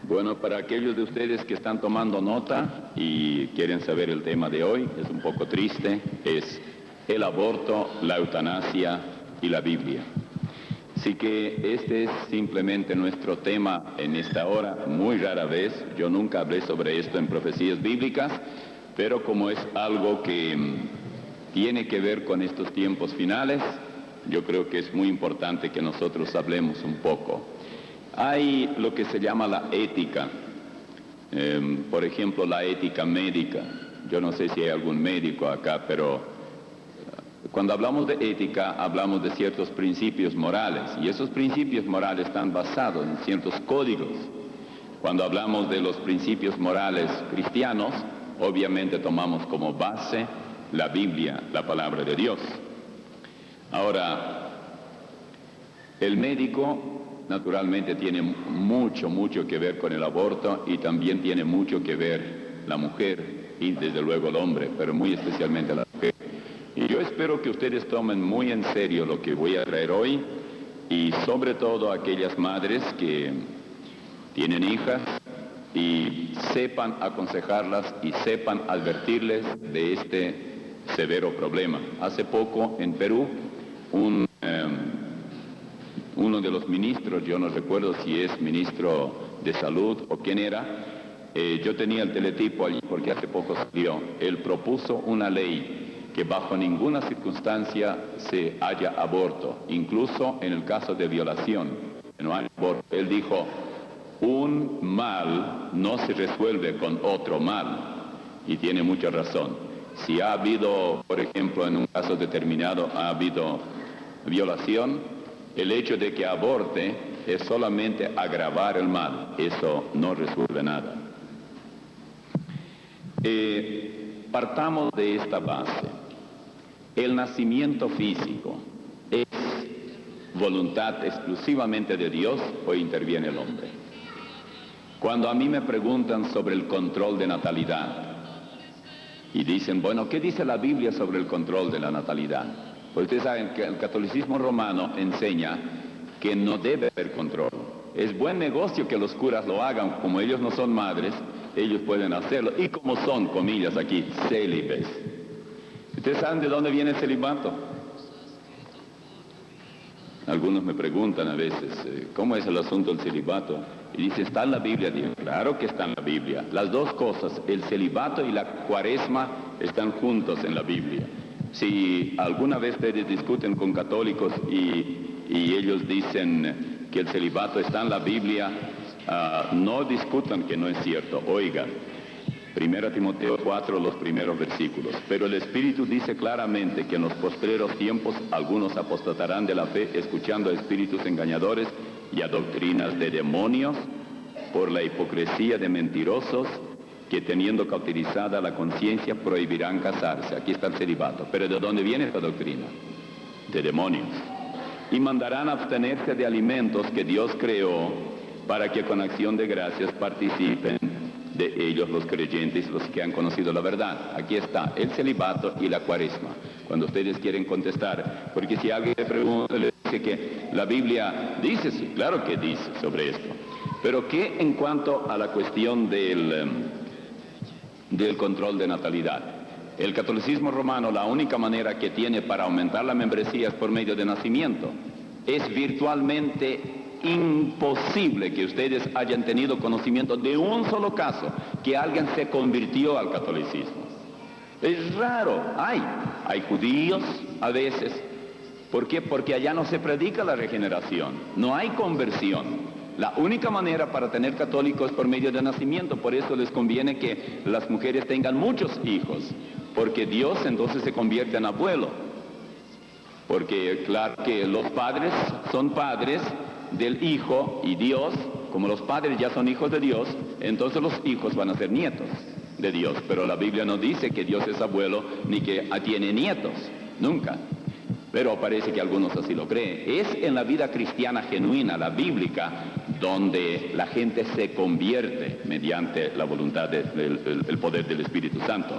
Bueno, para aquellos de ustedes que están tomando nota y quieren saber el tema de hoy, es un poco triste, es el aborto, la eutanasia y la Biblia. Así que este es simplemente nuestro tema en esta hora, muy rara vez. Yo nunca hablé sobre esto en profecías bíblicas, pero como es algo que tiene que ver con estos tiempos finales, yo creo que es muy importante que nosotros hablemos un poco. Hay lo que se llama la ética, por ejemplo, la ética médica. Yo no sé si hay algún médico acá, pero cuando hablamos de ética, hablamos de ciertos principios morales, y esos principios morales están basados en ciertos códigos. Cuando hablamos de los principios morales cristianos, obviamente tomamos como base la Biblia, la palabra de Dios. Ahora, el médico naturalmente tiene mucho que ver con el aborto, y también tiene mucho que ver la mujer y desde luego el hombre, pero muy especialmente la mujer. Y yo espero que ustedes tomen muy en serio lo que voy a traer hoy, y sobre todo aquellas madres que tienen hijas y sepan aconsejarlas y sepan advertirles de este severo problema. Hace poco en Perú, uno de los ministros, yo no recuerdo si es ministro de salud o quién era, yo tenía el teletipo allí porque hace poco salió. Él propuso una ley que bajo ninguna circunstancia se haya aborto, incluso en el caso de violación, no hay aborto. Él dijo, un mal no se resuelve con otro mal, y tiene mucha razón. Si ha habido, por ejemplo, en un caso determinado, ha habido violación, el hecho de que aborte es solamente agravar el mal, eso no resuelve nada. Partamos de esta base. El nacimiento físico es voluntad exclusivamente de Dios o interviene el hombre. Cuando a mí me preguntan sobre el control de natalidad y dicen, bueno, ¿qué dice la Biblia sobre el control de la natalidad? Pues ustedes saben que el catolicismo romano enseña que no debe haber control. Es buen negocio que los curas lo hagan, como ellos no son madres, ellos pueden hacerlo, y como son, comillas aquí, célibes. ¿Ustedes saben de dónde viene el celibato? Algunos me preguntan a veces, ¿cómo es el asunto del celibato? Y dice, ¿está en la Biblia? Digo, claro que está en la Biblia. Las dos cosas, el celibato y la cuaresma, están juntos en la Biblia. Si alguna vez ustedes discuten con católicos y ellos dicen que el celibato está en la Biblia, no discutan que no es cierto. Oigan, 1 Timoteo 4, los primeros versículos. Pero el Espíritu dice claramente que en los postreros tiempos algunos apostatarán de la fe, escuchando a espíritus engañadores y a doctrinas de demonios, por la hipocresía de mentirosos, que teniendo cauterizada la conciencia prohibirán casarse. Aquí está el celibato. Pero ¿de dónde viene esta doctrina? De demonios. Y mandarán abstenerse de alimentos que Dios creó, para que con acción de gracias participen de ellos los creyentes, los que han conocido la verdad. Aquí está el celibato y la cuaresma. Cuando ustedes quieren contestar, porque si alguien le pregunta, le dice que la Biblia dice, sí, claro que dice sobre esto. Pero ¿qué en cuanto a la cuestión del control de natalidad? El catolicismo romano, la única manera que tiene para aumentar la membresía es por medio de nacimiento. Es virtualmente imposible que ustedes hayan tenido conocimiento de un solo caso que alguien se convirtió al catolicismo. Es raro. Hay judíos a veces. ¿Por qué? Porque allá no se predica la regeneración, no hay conversión. La única manera para tener católicos es por medio de nacimiento. Por eso les conviene que las mujeres tengan muchos hijos. porque Dios entonces se convierte en abuelo. Porque claro que los padres son padres del hijo y Dios, como los padres ya son hijos de Dios, entonces los hijos van a ser nietos de Dios. Pero la Biblia no dice que Dios es abuelo ni que tiene nietos, nunca. Pero parece que algunos así lo creen. Es en la vida cristiana genuina, la bíblica, donde la gente se convierte mediante la voluntad el poder del Espíritu Santo.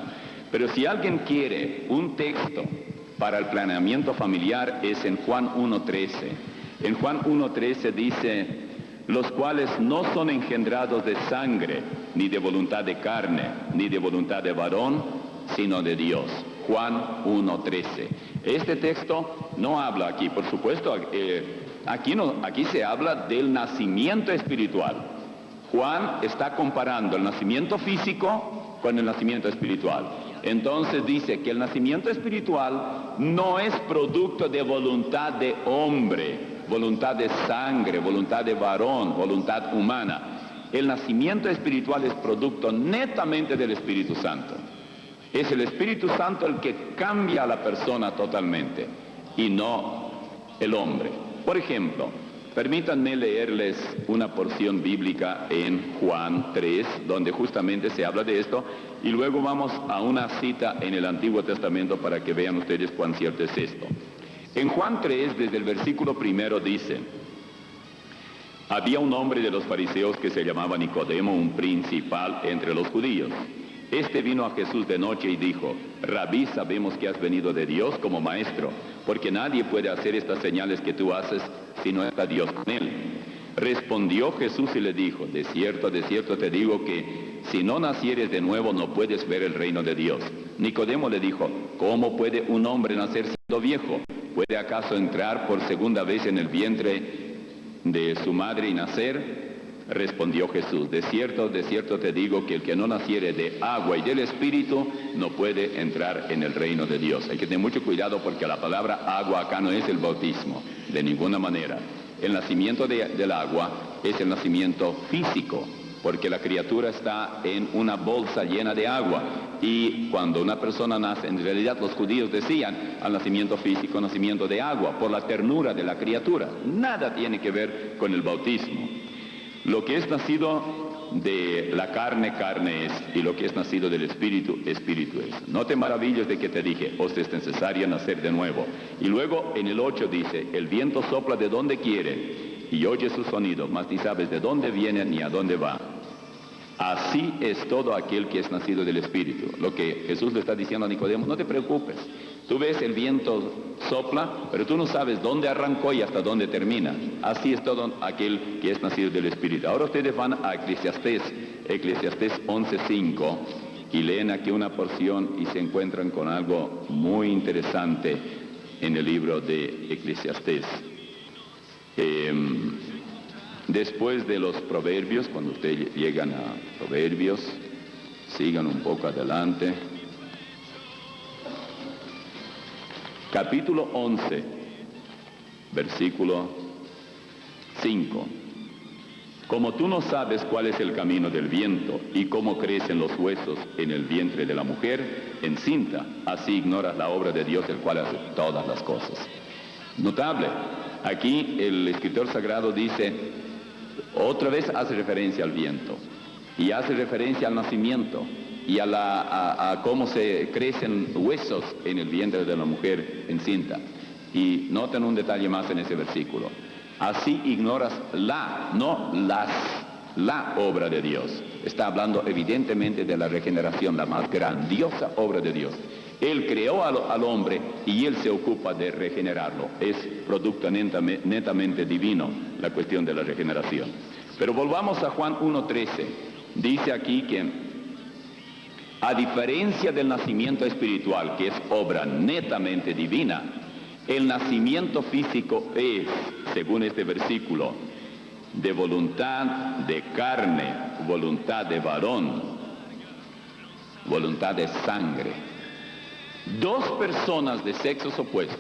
Pero si alguien quiere un texto para el planeamiento familiar, es en Juan 1:13. En Juan 1:13 dice: los cuales no son engendrados de sangre, ni de voluntad de carne, ni de voluntad de varón, sino de Dios. Juan 1:13. Este texto no habla aquí, por supuesto, aquí se habla del nacimiento espiritual. Juan está comparando el nacimiento físico con el nacimiento espiritual. Entonces dice que el nacimiento espiritual no es producto de voluntad de hombre, voluntad de sangre, voluntad de varón, voluntad humana. El nacimiento espiritual es producto netamente del Espíritu Santo. Es el Espíritu Santo el que cambia a la persona totalmente y no el hombre. Por ejemplo, permítanme leerles una porción bíblica en Juan 3, donde justamente se habla de esto, y luego vamos a una cita en el Antiguo Testamento para que vean ustedes cuán cierto es esto. En Juan 3, desde el versículo 1 dice: había un hombre de los fariseos que se llamaba Nicodemo, un principal entre los judíos. Este vino a Jesús de noche y dijo: Rabí, sabemos que has venido de Dios como maestro, porque nadie puede hacer estas señales que tú haces si no está Dios con él. Respondió Jesús y le dijo: de cierto te digo que si no nacieres de nuevo no puedes ver el reino de Dios. Nicodemo le dijo: ¿cómo puede un hombre nacer siendo viejo? ¿Puede acaso entrar por segunda vez en el vientre de su madre y nacer? Respondió Jesús: de cierto te digo que el que no naciere de agua y del Espíritu no puede entrar en el reino de Dios. Hay que tener mucho cuidado porque la palabra agua acá no es el bautismo, de ninguna manera. El nacimiento del agua es el nacimiento físico, porque la criatura está en una bolsa llena de agua. Y cuando una persona nace, en realidad los judíos decían al nacimiento físico, nacimiento de agua, por la ternura de la criatura. Nada tiene que ver con el bautismo. Lo que es nacido de la carne, carne es, y lo que es nacido del Espíritu, Espíritu es. No te maravilles de que te dije: os es necesario nacer de nuevo. Y luego en el 8 dice: el viento sopla de donde quiere y oye su sonido, mas ni sabes de dónde viene ni a dónde va. Así es todo aquel que es nacido del Espíritu. Lo que Jesús le está diciendo a Nicodemo: no te preocupes. Tú ves el viento sopla, pero tú no sabes dónde arrancó y hasta dónde termina. Así es todo aquel que es nacido del Espíritu. Ahora ustedes van a Eclesiastés 11:5, y leen aquí una porción y se encuentran con algo muy interesante en el libro de Eclesiastés. Después de los proverbios, cuando ustedes llegan a proverbios, sigan un poco adelante. Capítulo 11, versículo 5. Como tú no sabes cuál es el camino del viento y cómo crecen los huesos en el vientre de la mujer encinta, así ignoras la obra de Dios, el cual hace todas las cosas. Notable, aquí el escritor sagrado dice, otra vez hace referencia al viento y hace referencia al nacimiento y a cómo se crecen huesos en el vientre de la mujer encinta. Y noten un detalle más en ese versículo: así ignoras la obra de Dios. Está hablando evidentemente de la regeneración, la más grandiosa obra de Dios. Él creó al hombre y Él se ocupa de regenerarlo. Es producto netamente divino la cuestión de la regeneración. Pero volvamos a Juan 1:13. Dice aquí que a diferencia del nacimiento espiritual, que es obra netamente divina, el nacimiento físico es, según este versículo, de voluntad de carne, voluntad de varón, voluntad de sangre. Dos personas de sexos opuestos,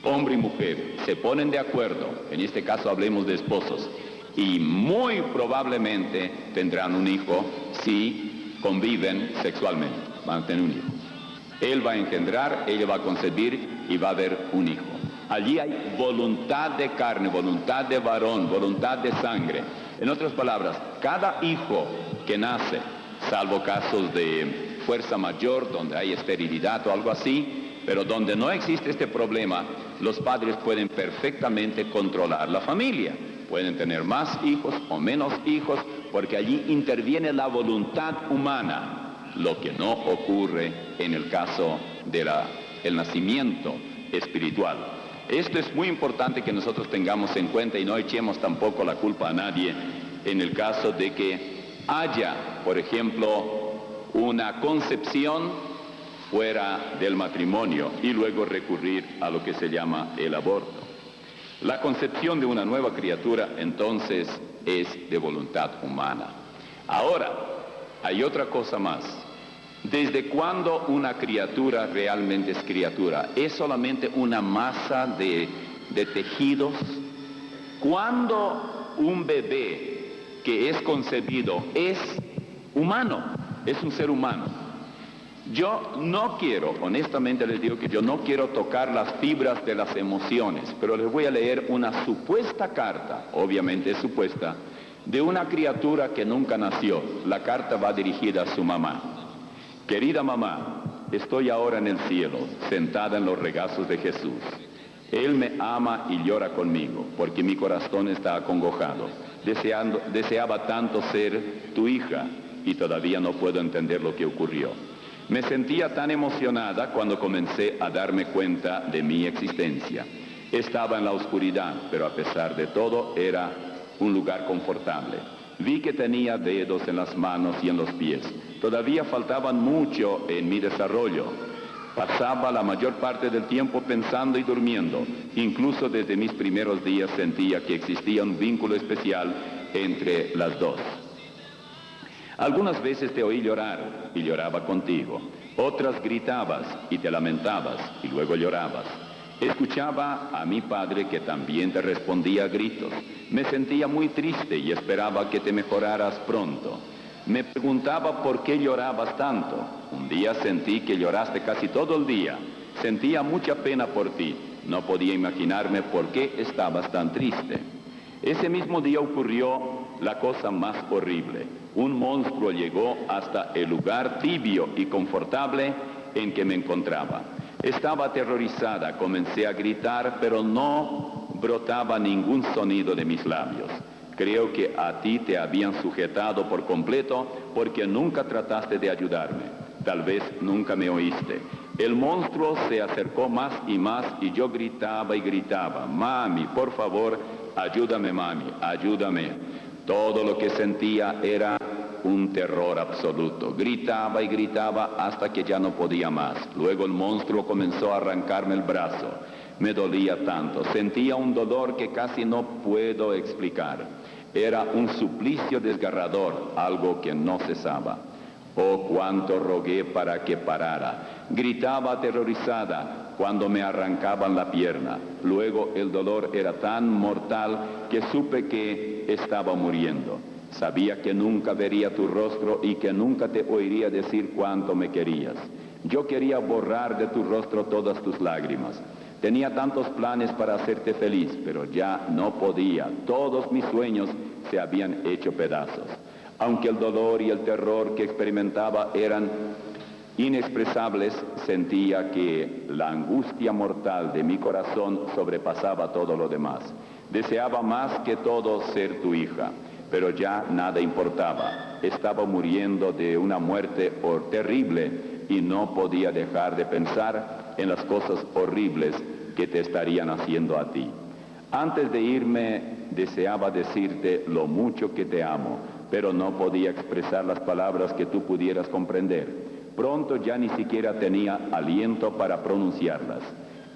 hombre y mujer, se ponen de acuerdo, en este caso hablemos de esposos, y muy probablemente tendrán un hijo si conviven sexualmente, van a tener un hijo. Él va a engendrar, ella va a concebir y va a haber un hijo. Allí hay voluntad de carne, voluntad de varón, voluntad de sangre. En otras palabras, cada hijo que nace, salvo casos de fuerza mayor, donde hay esterilidad o algo así, pero donde no existe este problema, los padres pueden perfectamente controlar la familia. Pueden tener más hijos o menos hijos, porque allí interviene la voluntad humana, lo que no ocurre en el caso del nacimiento espiritual. Esto es muy importante que nosotros tengamos en cuenta y no echemos tampoco la culpa a nadie en el caso de que haya, por ejemplo, una concepción fuera del matrimonio y luego recurrir a lo que se llama el aborto. La concepción de una nueva criatura entonces es de voluntad humana. Ahora, hay otra cosa más. ¿Desde cuándo una criatura realmente es criatura? ¿Es solamente una masa de tejidos? ¿Cuándo un bebé que es concebido es humano? Es un ser humano. Yo no quiero, honestamente les digo que yo no quiero tocar las fibras de las emociones, pero les voy a leer una supuesta carta, obviamente es supuesta, de una criatura que nunca nació. La carta va dirigida a su mamá. Querida mamá, estoy ahora en el cielo, sentada en los regazos de Jesús. Él me ama y llora conmigo, porque mi corazón está acongojado. Deseaba tanto ser tu hija y todavía no puedo entender lo que ocurrió. Me sentía tan emocionada cuando comencé a darme cuenta de mi existencia. Estaba en la oscuridad, pero a pesar de todo era un lugar confortable. Vi que tenía dedos en las manos y en los pies. Todavía faltaban mucho en mi desarrollo. Pasaba la mayor parte del tiempo pensando y durmiendo. Incluso desde mis primeros días sentía que existía un vínculo especial entre las dos. Algunas veces te oí llorar y lloraba contigo. Otras gritabas y te lamentabas y luego llorabas. Escuchaba a mi padre que también te respondía a gritos. Me sentía muy triste y esperaba que te mejoraras pronto. Me preguntaba por qué llorabas tanto. Un día sentí que lloraste casi todo el día. Sentía mucha pena por ti. No podía imaginarme por qué estabas tan triste. Ese mismo día ocurrió la cosa más horrible. Un monstruo llegó hasta el lugar tibio y confortable en que me encontraba. Estaba aterrorizada, comencé a gritar, pero no brotaba ningún sonido de mis labios. Creo que a ti te habían sujetado por completo porque nunca trataste de ayudarme. Tal vez nunca me oíste. El monstruo se acercó más y yo gritaba y gritaba. Mami, por favor, ayúdame, mami, ayúdame. Todo lo que sentía era un terror absoluto. Gritaba y gritaba hasta que ya no podía más. Luego el monstruo comenzó a arrancarme el brazo. Me dolía tanto. Sentía un dolor que casi no puedo explicar. Era un suplicio desgarrador, algo que no cesaba. Oh, cuánto rogué para que parara. Gritaba aterrorizada cuando me arrancaban la pierna. Luego el dolor era tan mortal que supe que estaba muriendo. Sabía que nunca vería tu rostro y que nunca te oiría decir cuánto me querías. Yo quería borrar de tu rostro todas tus lágrimas. Tenía tantos planes para hacerte feliz, pero ya no podía. Todos mis sueños se habían hecho pedazos. Aunque el dolor y el terror que experimentaba eran inexpresables, sentía que la angustia mortal de mi corazón sobrepasaba todo lo demás. Deseaba más que todo ser tu hija, pero ya nada importaba. Estaba muriendo de una muerte terrible y no podía dejar de pensar en las cosas horribles que te estarían haciendo a ti. Antes de irme, deseaba decirte lo mucho que te amo, pero no podía expresar las palabras que tú pudieras comprender. Pronto ya ni siquiera tenía aliento para pronunciarlas.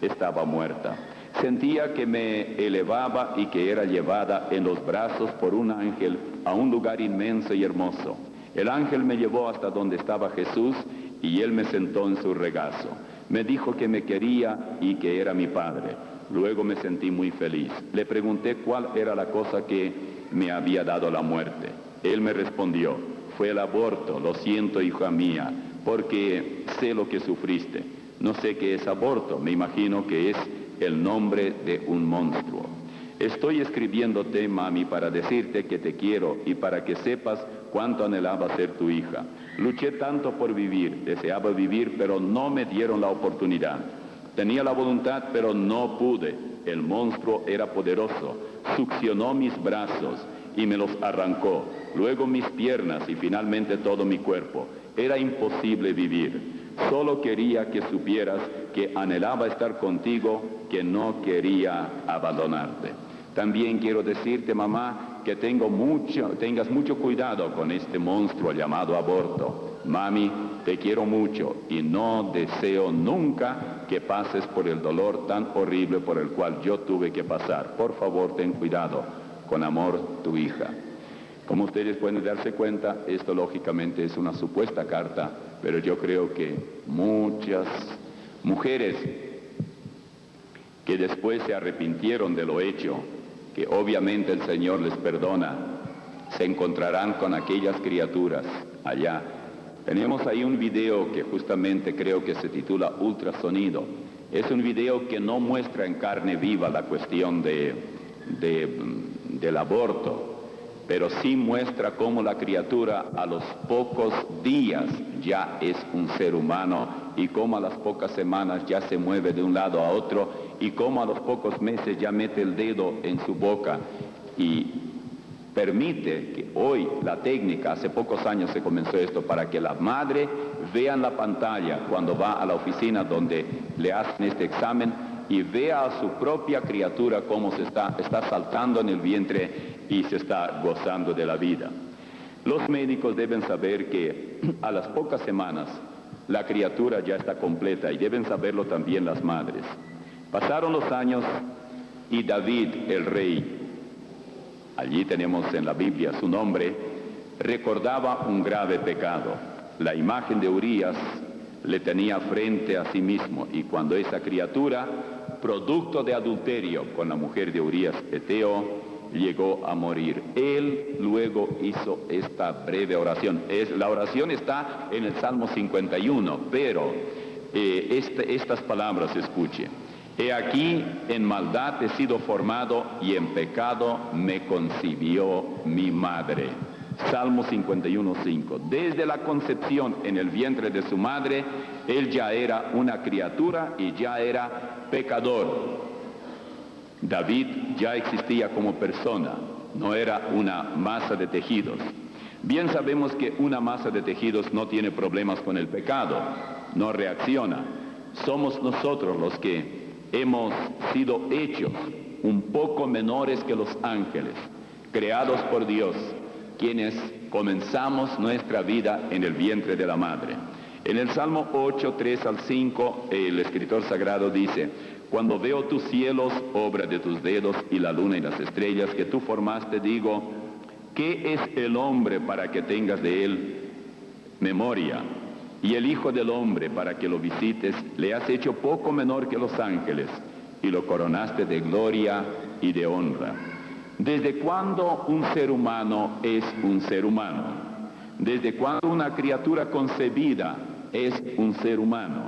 Estaba muerta. Sentía que me elevaba y que era llevada en los brazos por un ángel a un lugar inmenso y hermoso. El ángel me llevó hasta donde estaba Jesús y él me sentó en su regazo. Me dijo que me quería y que era mi padre. Luego me sentí muy feliz. Le pregunté cuál era la cosa que me había dado la muerte. Él me respondió: fue el aborto, lo siento, hija mía, porque sé lo que sufriste. No sé qué es aborto, me imagino que es el nombre de un monstruo. Estoy escribiéndote, mami, para decirte que te quiero y para que sepas cuánto anhelaba ser tu hija. Luché tanto por vivir, deseaba vivir, pero no me dieron la oportunidad. Tenía la voluntad, pero no pude. El monstruo era poderoso, succionó mis brazos y me los arrancó, luego mis piernas y finalmente todo mi cuerpo. Era imposible vivir. Solo quería que supieras que anhelaba estar contigo, que no quería abandonarte. También quiero decirte, mamá, que tengas mucho cuidado con este monstruo llamado aborto. Mami, te quiero mucho y no deseo nunca que pases por el dolor tan horrible por el cual yo tuve que pasar. Por favor, ten cuidado. Con amor, tu hija. Como ustedes pueden darse cuenta, esto lógicamente es una supuesta carta, pero yo creo que muchas mujeres que después se arrepintieron de lo hecho, que obviamente el Señor les perdona, se encontrarán con aquellas criaturas allá. Tenemos ahí un video que justamente creo que se titula Ultrasonido. Es un video que no muestra en carne viva la cuestión del aborto, pero sí muestra cómo la criatura a los pocos días ya es un ser humano y cómo a las pocas semanas ya se mueve de un lado a otro y cómo a los pocos meses ya mete el dedo en su boca y permite que hoy la técnica, hace pocos años se comenzó esto, para que la madre vea en la pantalla cuando va a la oficina donde le hacen este examen y vea a su propia criatura cómo está saltando en el vientre y se está gozando de la vida. Los médicos deben saber que a las pocas semanas la criatura ya está completa y deben saberlo también las madres. Pasaron los años y David, el rey, allí tenemos en la Biblia su nombre, recordaba un grave pecado. La imagen de Urías le tenía frente a sí mismo y cuando esa criatura, producto de adulterio con la mujer de Urías Eteo, llegó a morir. Él luego hizo esta breve oración. La oración está en el Salmo 51, pero estas palabras escuchen. He aquí, en maldad he sido formado y en pecado me concibió mi madre. Salmo 51:5. Desde la concepción en el vientre de su madre, él ya era una criatura y ya era pecador. David ya existía como persona, no era una masa de tejidos. Bien sabemos que una masa de tejidos no tiene problemas con el pecado, no reacciona. Somos nosotros los que hemos sido hechos un poco menores que los ángeles, creados por Dios, quienes comenzamos nuestra vida en el vientre de la madre. En el Salmo 8, 3 al 5, el escritor sagrado dice: cuando veo tus cielos, obra de tus dedos, y la luna y las estrellas que tú formaste, digo, ¿qué es el hombre para que tengas de él memoria? Y el Hijo del Hombre para que lo visites, le has hecho poco menor que los ángeles, y lo coronaste de gloria y de honra. ¿Desde cuándo un ser humano es un ser humano? ¿Desde cuándo una criatura concebida es un ser humano?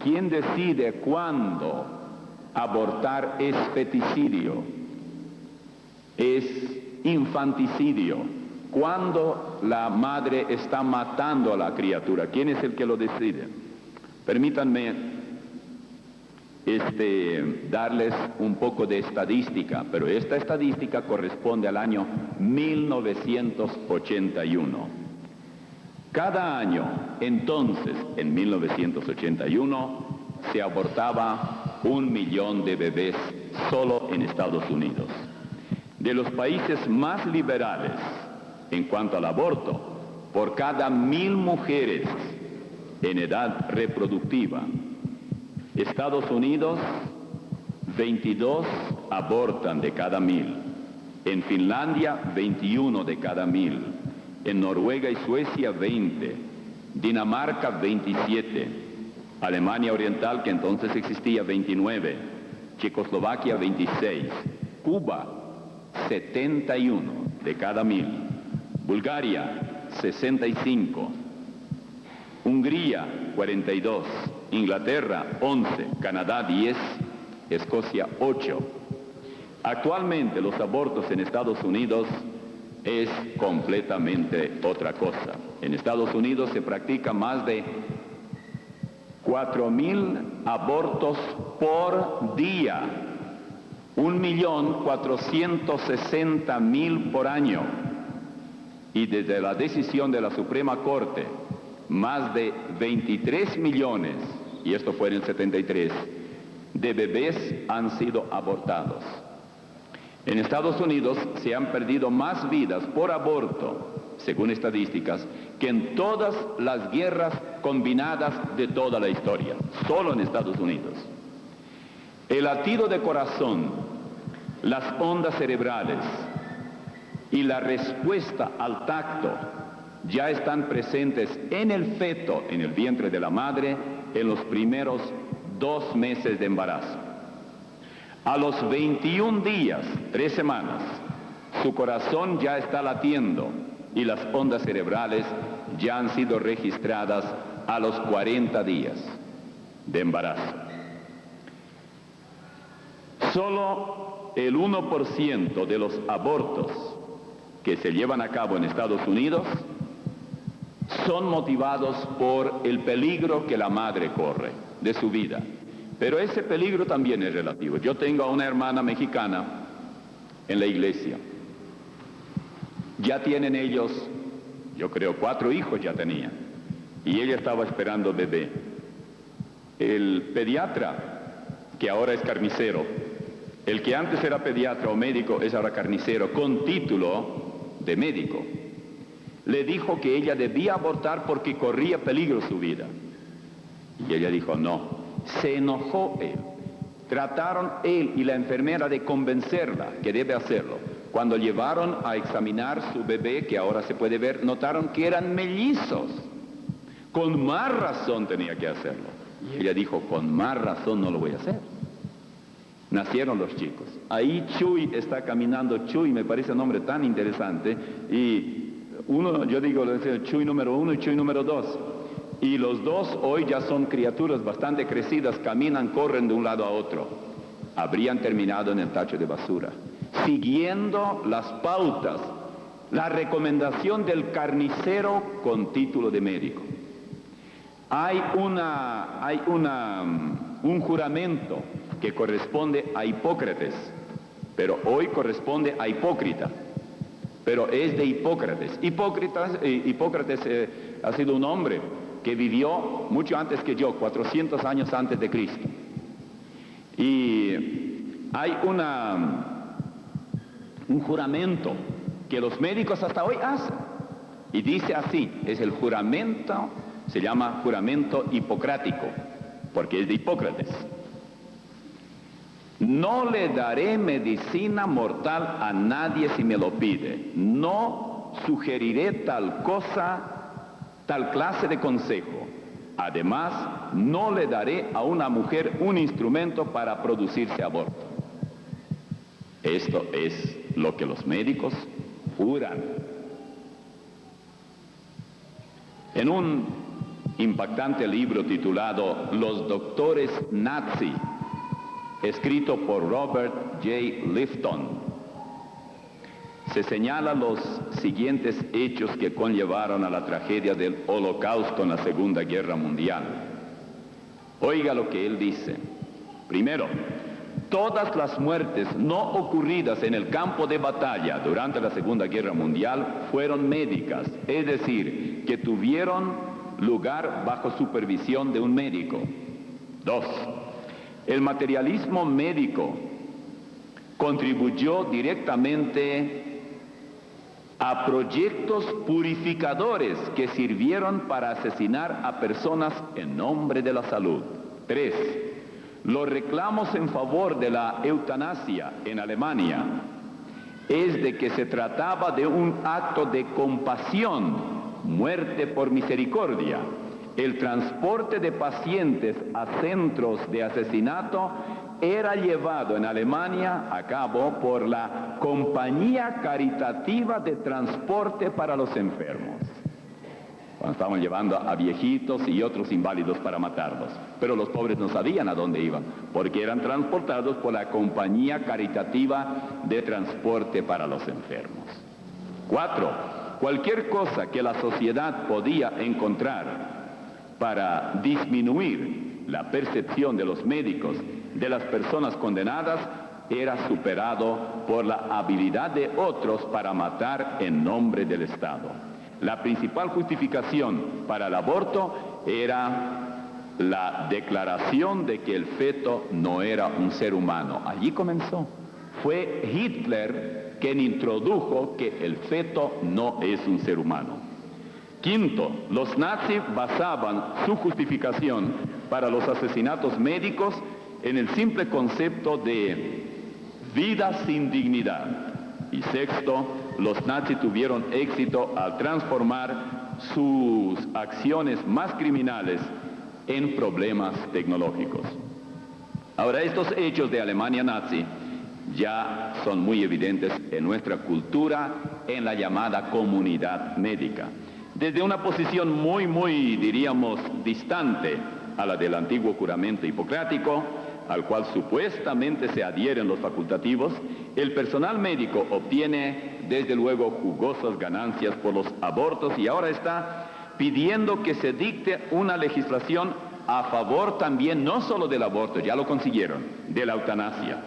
¿Quién decide cuándo abortar es feticidio? Es infanticidio. ¿Cuándo la madre está matando a la criatura? ¿Quién es el que lo decide? Permítanme darles un poco de estadística, pero esta estadística corresponde al año 1981. Cada año, entonces, en 1981, se abortaba 1 millón de bebés solo en Estados Unidos. De los países más liberales en cuanto al aborto, por cada 1,000 mujeres en edad reproductiva, Estados Unidos, 22 abortan de cada 1,000. En Finlandia, 21 de cada 1,000. En Noruega y Suecia, 20. Dinamarca, 27. Alemania Oriental, que entonces existía, 29. Checoslovaquia, 26. Cuba, 71 de cada 1,000. Bulgaria, 65. Hungría 42, Inglaterra 11, Canadá 10, Escocia 8. Actualmente los abortos en Estados Unidos es completamente otra cosa. En Estados Unidos se practica más de 4.000 abortos por día, 1.460.000 por año. Y desde la decisión de la Suprema Corte, más de 23 millones, y esto fue en el 73, de bebés han sido abortados. En Estados Unidos se han perdido más vidas por aborto, según estadísticas, que en todas las guerras combinadas de toda la historia, solo en Estados Unidos. El latido de corazón, las ondas cerebrales y la respuesta al tacto ya están presentes en el feto, en el vientre de la madre, en los primeros 2 meses de embarazo. A los 21 días, 3 semanas, su corazón ya está latiendo y las ondas cerebrales ya han sido registradas a los 40 días de embarazo. Solo el 1% de los abortos que se llevan a cabo en Estados Unidos son motivados por el peligro que la madre corre de su vida. Pero ese peligro también es relativo. Yo tengo a una hermana mexicana en la iglesia. Ya tienen ellos, yo creo 4 hijos ya tenían. Y ella estaba esperando bebé. El pediatra, que ahora es carnicero, el que antes era pediatra o médico es ahora carnicero, con título de médico, le dijo que ella debía abortar porque corría peligro su vida. Y ella dijo no. Se enojó él. Trataron él y la enfermera de convencerla que debe hacerlo. Cuando llevaron a examinar su bebé, que ahora se puede ver, notaron que eran mellizos. Con más razón tenía que hacerlo. Y ella dijo, con más razón no lo voy a hacer. Nacieron los chicos. Ahí Chuy está caminando. Chuy me parece un nombre tan interesante. Y yo digo Chuy número 1 y Chuy número 2. Y los dos hoy ya son criaturas bastante crecidas, caminan, corren de un lado a otro. Habrían terminado en el tacho de basura, siguiendo las pautas, la recomendación del carnicero con título de médico. Hay un juramento que corresponde a Hipócrates, pero hoy corresponde a Hipócrita, pero es de Hipócrates. Hipócrates ha sido un hombre que vivió mucho antes que yo, 400 años antes de Cristo. Y hay un juramento que los médicos hasta hoy hacen. Y dice así, es el juramento, se llama juramento hipocrático, porque es de Hipócrates. No le daré medicina mortal a nadie si me lo pide. No sugeriré tal cosa, tal clase de consejo. Además, no le daré a una mujer un instrumento para producirse aborto. Esto es lo que los médicos juran. En un impactante libro titulado Los doctores nazi, escrito por Robert J. Lifton, se señalan los siguientes hechos que conllevaron a la tragedia del Holocausto en la Segunda Guerra Mundial. Oiga lo que él dice. Primero, todas las muertes no ocurridas en el campo de batalla durante la Segunda Guerra Mundial fueron médicas, es decir, que tuvieron lugar bajo supervisión de un médico. 2. El materialismo médico contribuyó directamente a proyectos purificadores que sirvieron para asesinar a personas en nombre de la salud. 3. Los reclamos en favor de la eutanasia en Alemania es de que se trataba de un acto de compasión, muerte por misericordia. El transporte de pacientes a centros de asesinato era llevado en Alemania a cabo por la Compañía Caritativa de Transporte para los Enfermos. cuando estaban llevando a viejitos y otros inválidos para matarlos. Pero los pobres no sabían a dónde iban, porque eran transportados por la compañía caritativa de transporte para los enfermos. 4. Cualquier cosa que la sociedad podía encontrar para disminuir la percepción de los médicos de las personas condenadas era superado por la habilidad de otros para matar en nombre del Estado. La principal justificación para el aborto era la declaración de que el feto no era un ser humano. Allí comenzó. Fue Hitler quien introdujo que el feto no es un ser humano. 5. Los nazis basaban su justificación para los asesinatos médicos en el simple concepto de vida sin dignidad. Y 6. Los nazis tuvieron éxito al transformar sus acciones más criminales en problemas tecnológicos. Ahora, estos hechos de Alemania nazi ya son muy evidentes en nuestra cultura, en la llamada comunidad médica. Desde una posición muy, diríamos, distante a la del antiguo juramento hipocrático, al cual supuestamente se adhieren los facultativos, el personal médico obtiene desde luego jugosas ganancias por los abortos y ahora está pidiendo que se dicte una legislación a favor también no solo del aborto, ya lo consiguieron, de la eutanasia.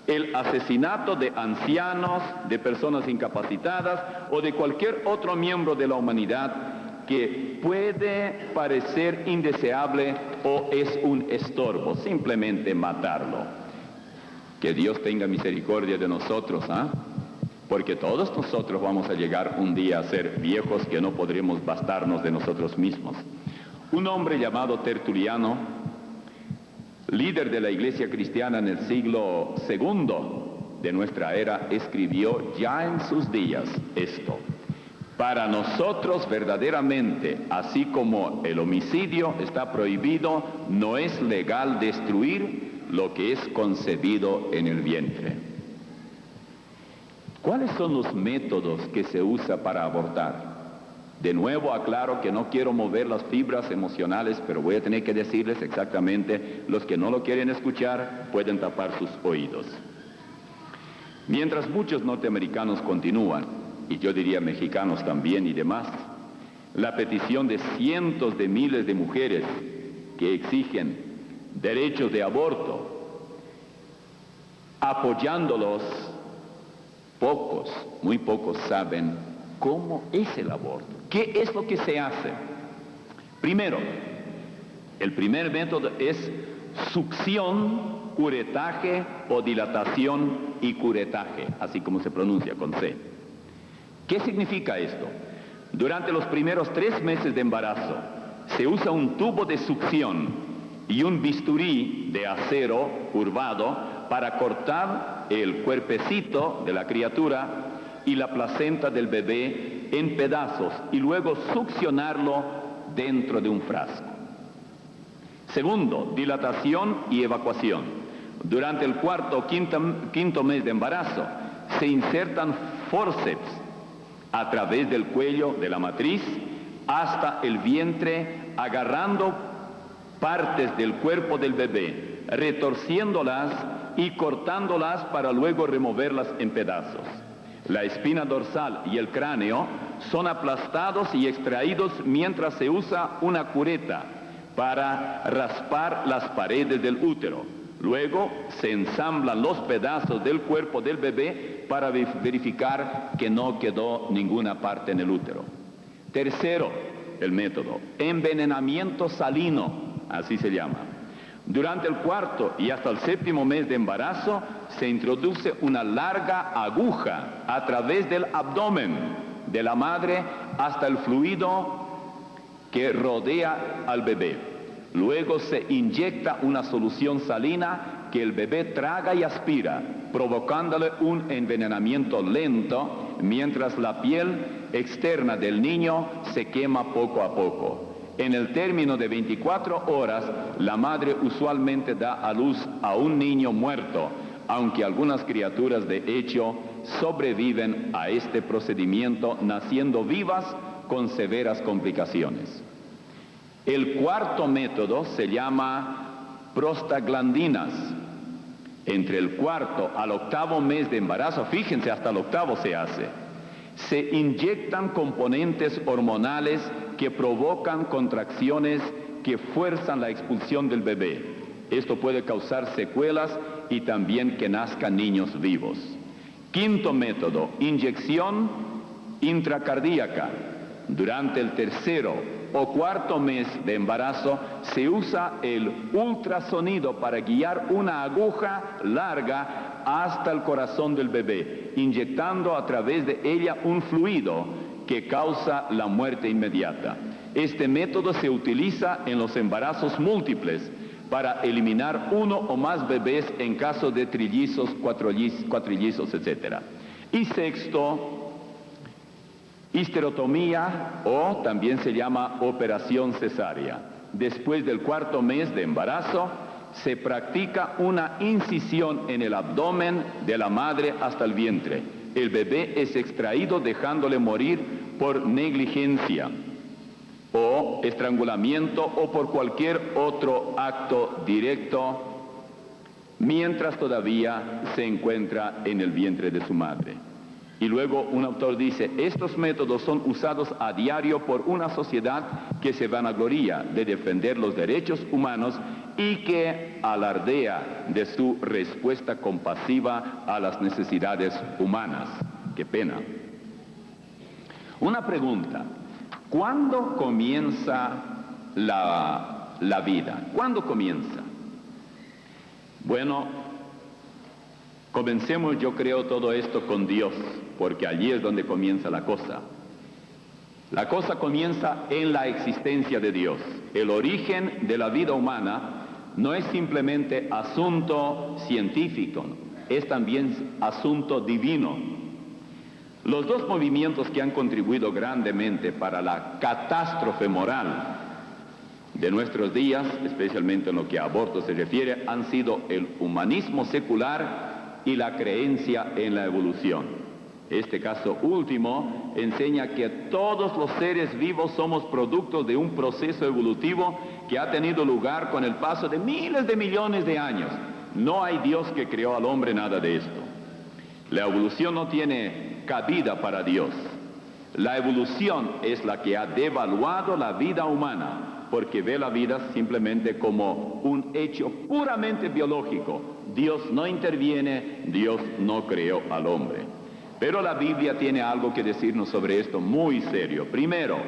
El asesinato de ancianos, de personas incapacitadas o de cualquier otro miembro de la humanidad que puede parecer indeseable o es un estorbo, simplemente matarlo. Que Dios tenga misericordia de nosotros, porque todos nosotros vamos a llegar un día a ser viejos que no podremos bastarnos de nosotros mismos. Un hombre llamado Tertuliano, líder de la iglesia cristiana en el siglo II de nuestra era, escribió ya en sus días esto: para nosotros verdaderamente, así como el homicidio está prohibido, no es legal destruir lo que es concebido en el vientre. ¿Cuáles son los métodos que se usa para abortar? De nuevo aclaro que no quiero mover las fibras emocionales, pero voy a tener que decirles exactamente, los que no lo quieren escuchar pueden tapar sus oídos. Mientras muchos norteamericanos continúan, y yo diría mexicanos también y demás, la petición de cientos de miles de mujeres que exigen derechos de aborto, apoyándolos, muy pocos saben cómo es el aborto, qué es lo que se hace. Primero, el primer método es succión, curetaje o dilatación y curetaje, así como se pronuncia con C. ¿Qué significa esto? Durante los primeros 3 meses de embarazo se usa un tubo de succión y un bisturí de acero curvado para cortar el cuerpecito de la criatura y la placenta del bebé en pedazos y luego succionarlo dentro de un frasco. Segundo, dilatación y evacuación. Durante el cuarto o quinto mes de embarazo se insertan forceps a través del cuello de la matriz hasta el vientre, agarrando partes del cuerpo del bebé, retorciéndolas y cortándolas para luego removerlas en pedazos. La espina dorsal y el cráneo son aplastados y extraídos mientras se usa una cureta para raspar las paredes del útero. Luego se ensamblan los pedazos del cuerpo del bebé para verificar que no quedó ninguna parte en el útero. Tercero, el método, envenenamiento salino, así se llama. Durante el cuarto y hasta el 7º mes de embarazo se introduce una larga aguja a través del abdomen de la madre hasta el fluido que rodea al bebé. Luego se inyecta una solución salina que el bebé traga y aspira, provocándole un envenenamiento lento mientras la piel externa del niño se quema poco a poco. En el término de 24 horas, la madre usualmente da a luz a un niño muerto, aunque algunas criaturas de hecho sobreviven a este procedimiento naciendo vivas con severas complicaciones. El cuarto método se llama prostaglandinas. Entre el cuarto al octavo mes de embarazo, fíjense, hasta el octavo se hace, se inyectan componentes hormonales que provocan contracciones que fuerzan la expulsión del bebé. Esto puede causar secuelas y también que nazcan niños vivos. Quinto método, inyección intracardíaca. Durante el tercero o cuarto mes de embarazo se usa el ultrasonido para guiar una aguja larga hasta el corazón del bebé, inyectando a través de ella un fluido que causa la muerte inmediata. Este método se utiliza en los embarazos múltiples para eliminar uno o más bebés en caso de trillizos, cuatrillizos, etc. Y sexto, histerotomía, o también se llama operación cesárea. Después del cuarto mes de embarazo, se practica una incisión en el abdomen de la madre hasta el vientre. El bebé es extraído dejándole morir por negligencia o estrangulamiento o por cualquier otro acto directo mientras todavía se encuentra en el vientre de su madre. Y luego un autor dice, estos métodos son usados a diario por una sociedad que se vanagloria de defender los derechos humanos y que alardea de su respuesta compasiva a las necesidades humanas. Qué pena. Una pregunta, ¿cuándo comienza la vida? ¿Cuándo comienza? Bueno, comencemos, yo creo, todo esto con Dios, porque allí es donde comienza la cosa. La cosa comienza en la existencia de Dios. El origen de la vida humana no es simplemente asunto científico, es también asunto divino. Los dos movimientos que han contribuido grandemente para la catástrofe moral de nuestros días, especialmente en lo que a aborto se refiere, han sido el humanismo secular y la creencia en la evolución. Este caso último enseña que todos los seres vivos somos productos de un proceso evolutivo que ha tenido lugar con el paso de miles de millones de años. No hay Dios que creó al hombre nada de esto. La evolución no tiene cabida para Dios. La evolución es la que ha devaluado la vida humana, porque ve la vida simplemente como un hecho puramente biológico. Dios no interviene, Dios no creó al hombre. Pero la Biblia tiene algo que decirnos sobre esto muy serio. Primero,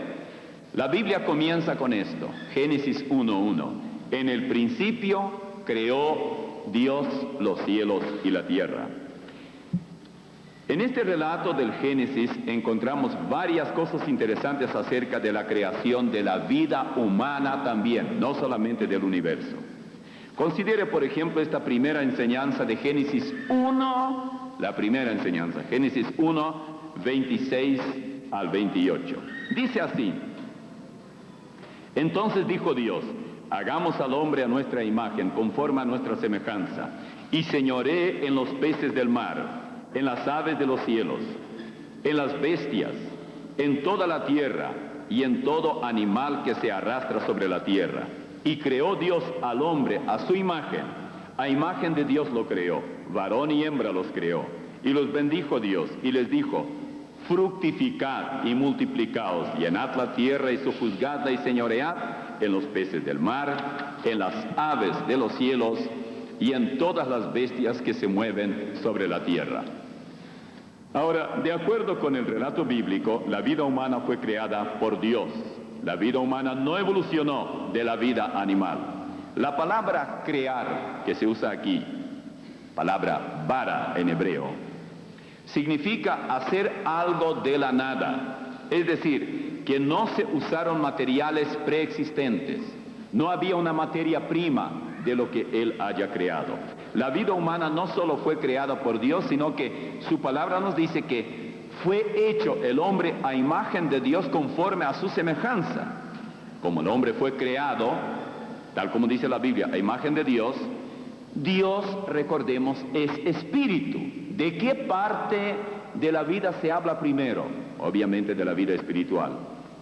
la Biblia comienza con esto, Génesis 1:1. En el principio creó Dios los cielos y la tierra. En este relato del Génesis encontramos varias cosas interesantes acerca de la creación de la vida humana también, no solamente del universo. Considere, por ejemplo, esta primera enseñanza de Génesis 1, la primera enseñanza, Génesis 1, 26 al 28. Dice así: entonces dijo Dios, hagamos al hombre a nuestra imagen, conforme a nuestra semejanza, y señoree en los peces del mar, en las aves de los cielos, en las bestias, en toda la tierra y en todo animal que se arrastra sobre la tierra. Y creó Dios al hombre a su imagen, a imagen de Dios lo creó, varón y hembra los creó. Y los bendijo Dios y les dijo, fructificad y multiplicaos, llenad la tierra y sojuzgadla y señoread en los peces del mar, en las aves de los cielos y en todas las bestias que se mueven sobre la tierra. Ahora, de acuerdo con el relato bíblico, la vida humana fue creada por Dios. La vida humana no evolucionó de la vida animal. La palabra crear, que se usa aquí, palabra bara en hebreo, significa hacer algo de la nada. Es decir, que no se usaron materiales preexistentes. No había una materia prima de lo que Él haya creado. La vida humana no solo fue creada por Dios, sino que su palabra nos dice que fue hecho el hombre a imagen de Dios conforme a su semejanza. Como el hombre fue creado, tal como dice la Biblia, a imagen de Dios, Dios, recordemos, es espíritu. ¿De qué parte de la vida se habla primero? Obviamente de la vida espiritual.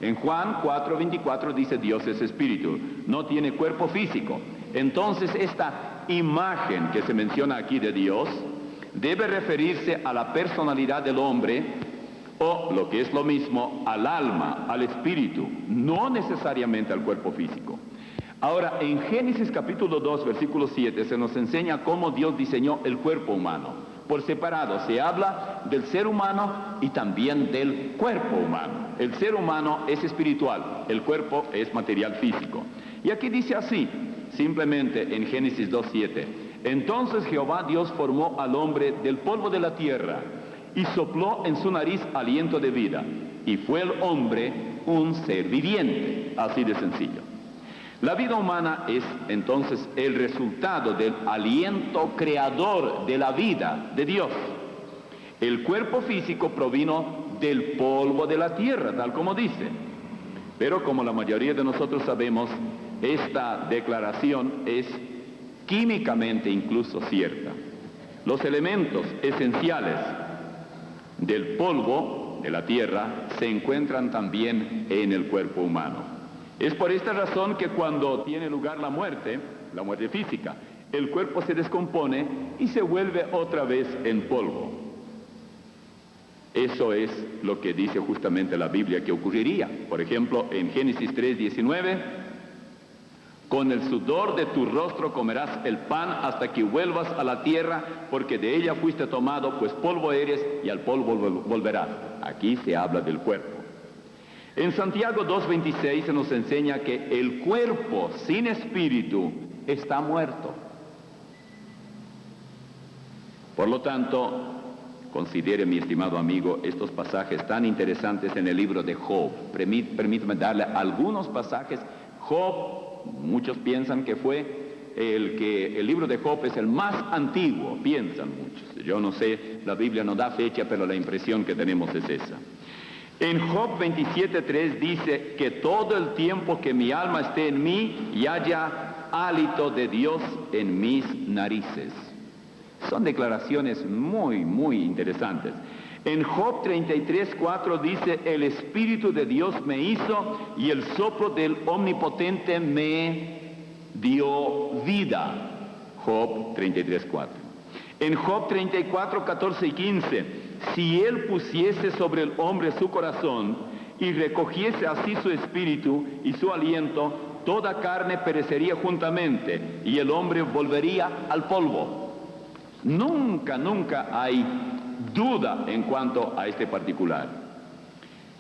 En Juan 4:24 dice Dios es espíritu, no tiene cuerpo físico. Entonces esta imagen que se menciona aquí de Dios debe referirse a la personalidad del hombre, o lo que es lo mismo, al alma, al espíritu, no necesariamente al cuerpo físico. Ahora, en Génesis capítulo 2, versículo 7, se nos enseña cómo Dios diseñó el cuerpo humano. Por separado, se habla del ser humano y también del cuerpo humano. El ser humano es espiritual, el cuerpo es material físico. Y aquí dice así, simplemente en Génesis 2, 7, entonces Jehová Dios formó al hombre del polvo de la tierra y sopló en su nariz aliento de vida, y fue el hombre un ser viviente, así de sencillo. La vida humana es entonces el resultado del aliento creador de la vida de Dios. El cuerpo físico provino del polvo de la tierra, tal como dice. Pero como la mayoría de nosotros sabemos, esta declaración es químicamente incluso cierta. Los elementos esenciales del polvo de la tierra se encuentran también en el cuerpo humano. Es por esta razón que cuando tiene lugar la muerte física, el cuerpo se descompone y se vuelve otra vez en polvo. Eso es lo que dice justamente la Biblia que ocurriría. Por ejemplo, en Génesis 3:19, con el sudor de tu rostro comerás el pan hasta que vuelvas a la tierra, porque de ella fuiste tomado, pues polvo eres y al polvo volverás. Aquí se habla del cuerpo. En Santiago 2:26 se nos enseña que el cuerpo sin espíritu está muerto. Por lo tanto, considere, mi estimado amigo, estos pasajes tan interesantes en el libro de Job. Permítame darle algunos pasajes. Job, muchos piensan que fue el libro de Job es el más antiguo, piensan muchos. Yo no sé, la Biblia no da fecha, pero la impresión que tenemos es esa. En Job 27:3 dice que todo el tiempo que mi alma esté en mí y haya hálito de Dios en mis narices. Son declaraciones muy, muy interesantes. En Job 33:4 dice, el Espíritu de Dios me hizo y el soplo del Omnipotente me dio vida. Job 33:4. En Job 34:14 y 15, si él pusiese sobre el hombre su corazón y recogiese así su espíritu y su aliento, toda carne perecería juntamente y el hombre volvería al polvo. Nunca hay duda en cuanto a este particular.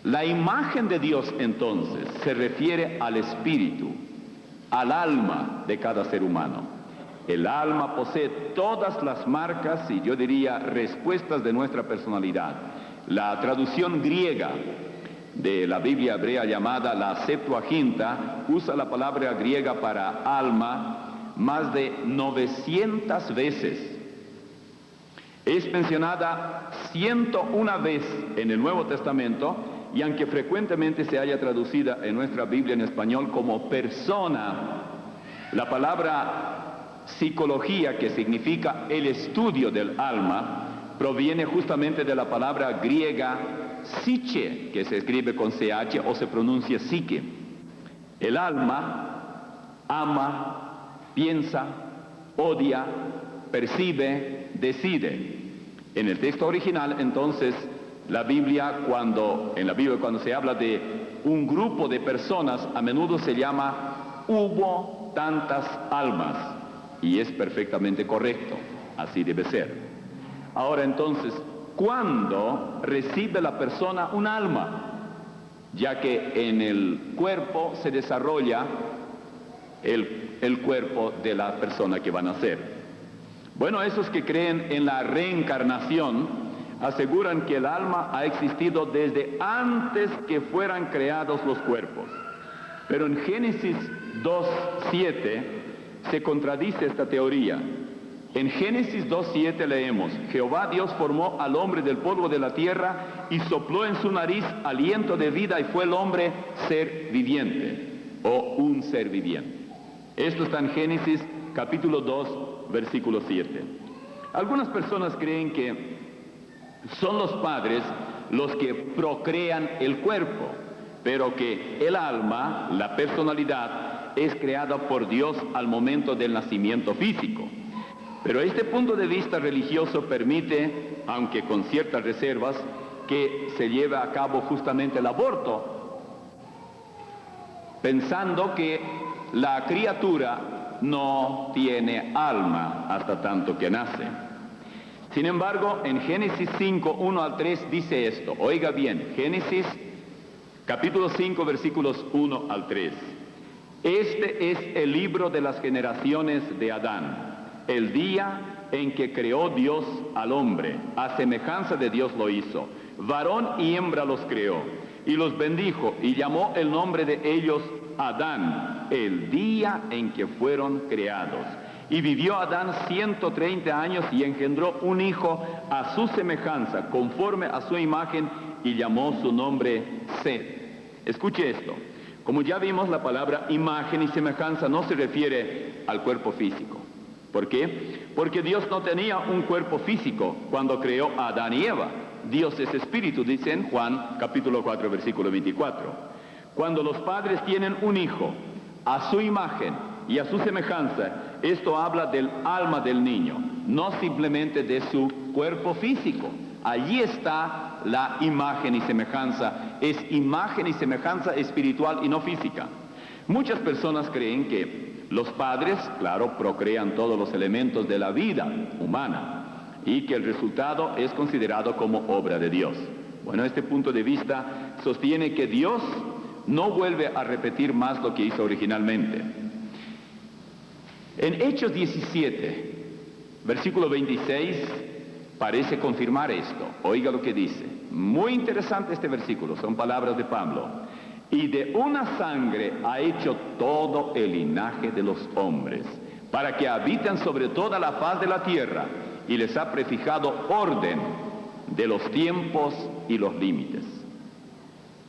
La imagen de Dios entonces se refiere al espíritu, al alma de cada ser humano. El alma posee todas las marcas y yo diría respuestas de nuestra personalidad. La traducción griega de la Biblia hebrea llamada la Septuaginta usa la palabra griega para alma más de 900 veces. Es mencionada 101 vez en el Nuevo Testamento, y aunque frecuentemente se haya traducida en nuestra Biblia en español como persona, la palabra psicología, que significa el estudio del alma, proviene justamente de la palabra griega psiche, que se escribe con CH o se pronuncia psique. El alma ama, piensa, odia, percibe, decide. En el texto original, entonces, en la Biblia cuando se habla de un grupo de personas, a menudo se llama hubo tantas almas, y es perfectamente correcto, así debe ser. Ahora entonces, ¿cuándo recibe la persona un alma? Ya que en el cuerpo se desarrolla el cuerpo de la persona que va a nacer. Bueno, esos que creen en la reencarnación aseguran que el alma ha existido desde antes que fueran creados los cuerpos. Pero en Génesis 2:7 se contradice esta teoría. En Génesis 2:7 leemos, Jehová Dios formó al hombre del polvo de la tierra y sopló en su nariz aliento de vida y fue el hombre ser viviente, o un ser viviente. Esto está en Génesis capítulo 2, versículo 7. Algunas personas creen que son los padres los que procrean el cuerpo. pero que el alma, la personalidad, es creada por Dios al momento del nacimiento físico. Pero este punto de vista religioso permite, aunque con ciertas reservas, que se lleve a cabo justamente el aborto, pensando que la criatura no tiene alma hasta tanto que nace. Sin embargo, en Génesis 5, 1 al 3 dice esto. Oiga bien, Génesis capítulo 5, versículos 1 al 3. Este es el libro de las generaciones de Adán. El día en que creó Dios al hombre, a semejanza de Dios lo hizo. Varón y hembra los creó, y los bendijo, y llamó el nombre de ellos Adán, el día en que fueron creados. Y vivió Adán 130 años y engendró un hijo a su semejanza, conforme a su imagen, y llamó su nombre Set. Escuche esto. Como ya vimos, la palabra imagen y semejanza no se refiere al cuerpo físico. ¿Por qué? Porque Dios no tenía un cuerpo físico cuando creó a Adán y Eva. Dios es espíritu, dice en Juan capítulo 4, versículo 24. Cuando los padres tienen un hijo a su imagen y a su semejanza, esto habla del alma del niño, no simplemente de su cuerpo físico. Allí está la imagen y semejanza. Es imagen y semejanza espiritual y no física. Muchas personas creen que los padres, claro, procrean todos los elementos de la vida humana y que el resultado es considerado como obra de Dios. Bueno, este punto de vista sostiene que Dios no vuelve a repetir más lo que hizo originalmente. En Hechos 17, versículo 26, parece confirmar esto. Oiga lo que dice. Muy interesante este versículo, son palabras de Pablo. Y de una sangre ha hecho todo el linaje de los hombres, para que habiten sobre toda la faz de la tierra, y les ha prefijado orden de los tiempos y los límites.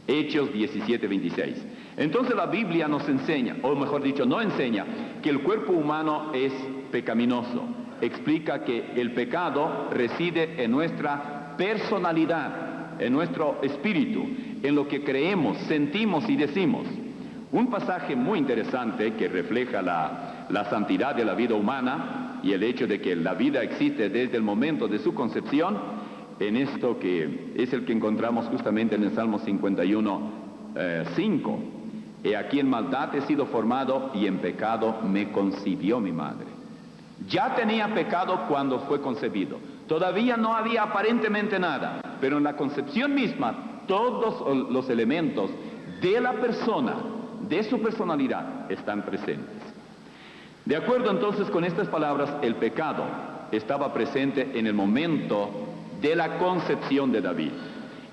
Hechos 17, 26. Entonces la Biblia nos enseña, o mejor dicho, no enseña, que el cuerpo humano es pecaminoso. Explica que el pecado reside en nuestra personalidad, en nuestro espíritu, en lo que creemos, sentimos y decimos. Un pasaje muy interesante que refleja la santidad de la vida humana y el hecho de que la vida existe desde el momento de su concepción, en esto que es el que encontramos justamente en el Salmo 51, 5. He aquí en maldad he sido formado y en pecado me concibió mi madre. Ya tenía pecado cuando fue concebido. Todavía no había aparentemente nada, pero en la concepción misma todos los elementos de la persona, de su personalidad, están presentes. De acuerdo entonces con estas palabras, el pecado estaba presente en el momento de la concepción de David.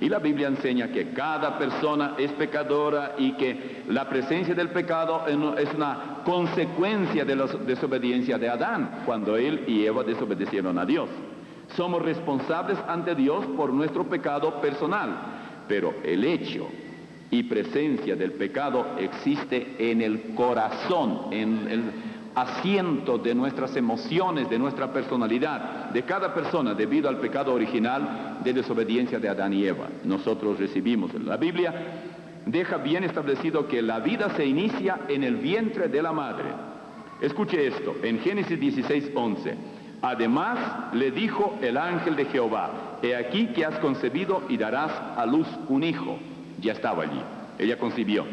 Y la Biblia enseña que cada persona es pecadora y que la presencia del pecado es una consecuencia de la desobediencia de Adán, cuando él y Eva desobedecieron a Dios. Somos responsables ante Dios por nuestro pecado personal, pero el hecho y presencia del pecado existe en el corazón, en el asiento de nuestras emociones, de nuestra personalidad, de cada persona, debido al pecado original de desobediencia de Adán y Eva. Nosotros recibimos. La Biblia deja bien establecido que la vida se inicia en el vientre de la madre. Escuche esto, en Génesis 16, 11. Además le dijo el ángel de Jehová, he aquí que has concebido y darás a luz un hijo. Ya estaba allí, ella concibió.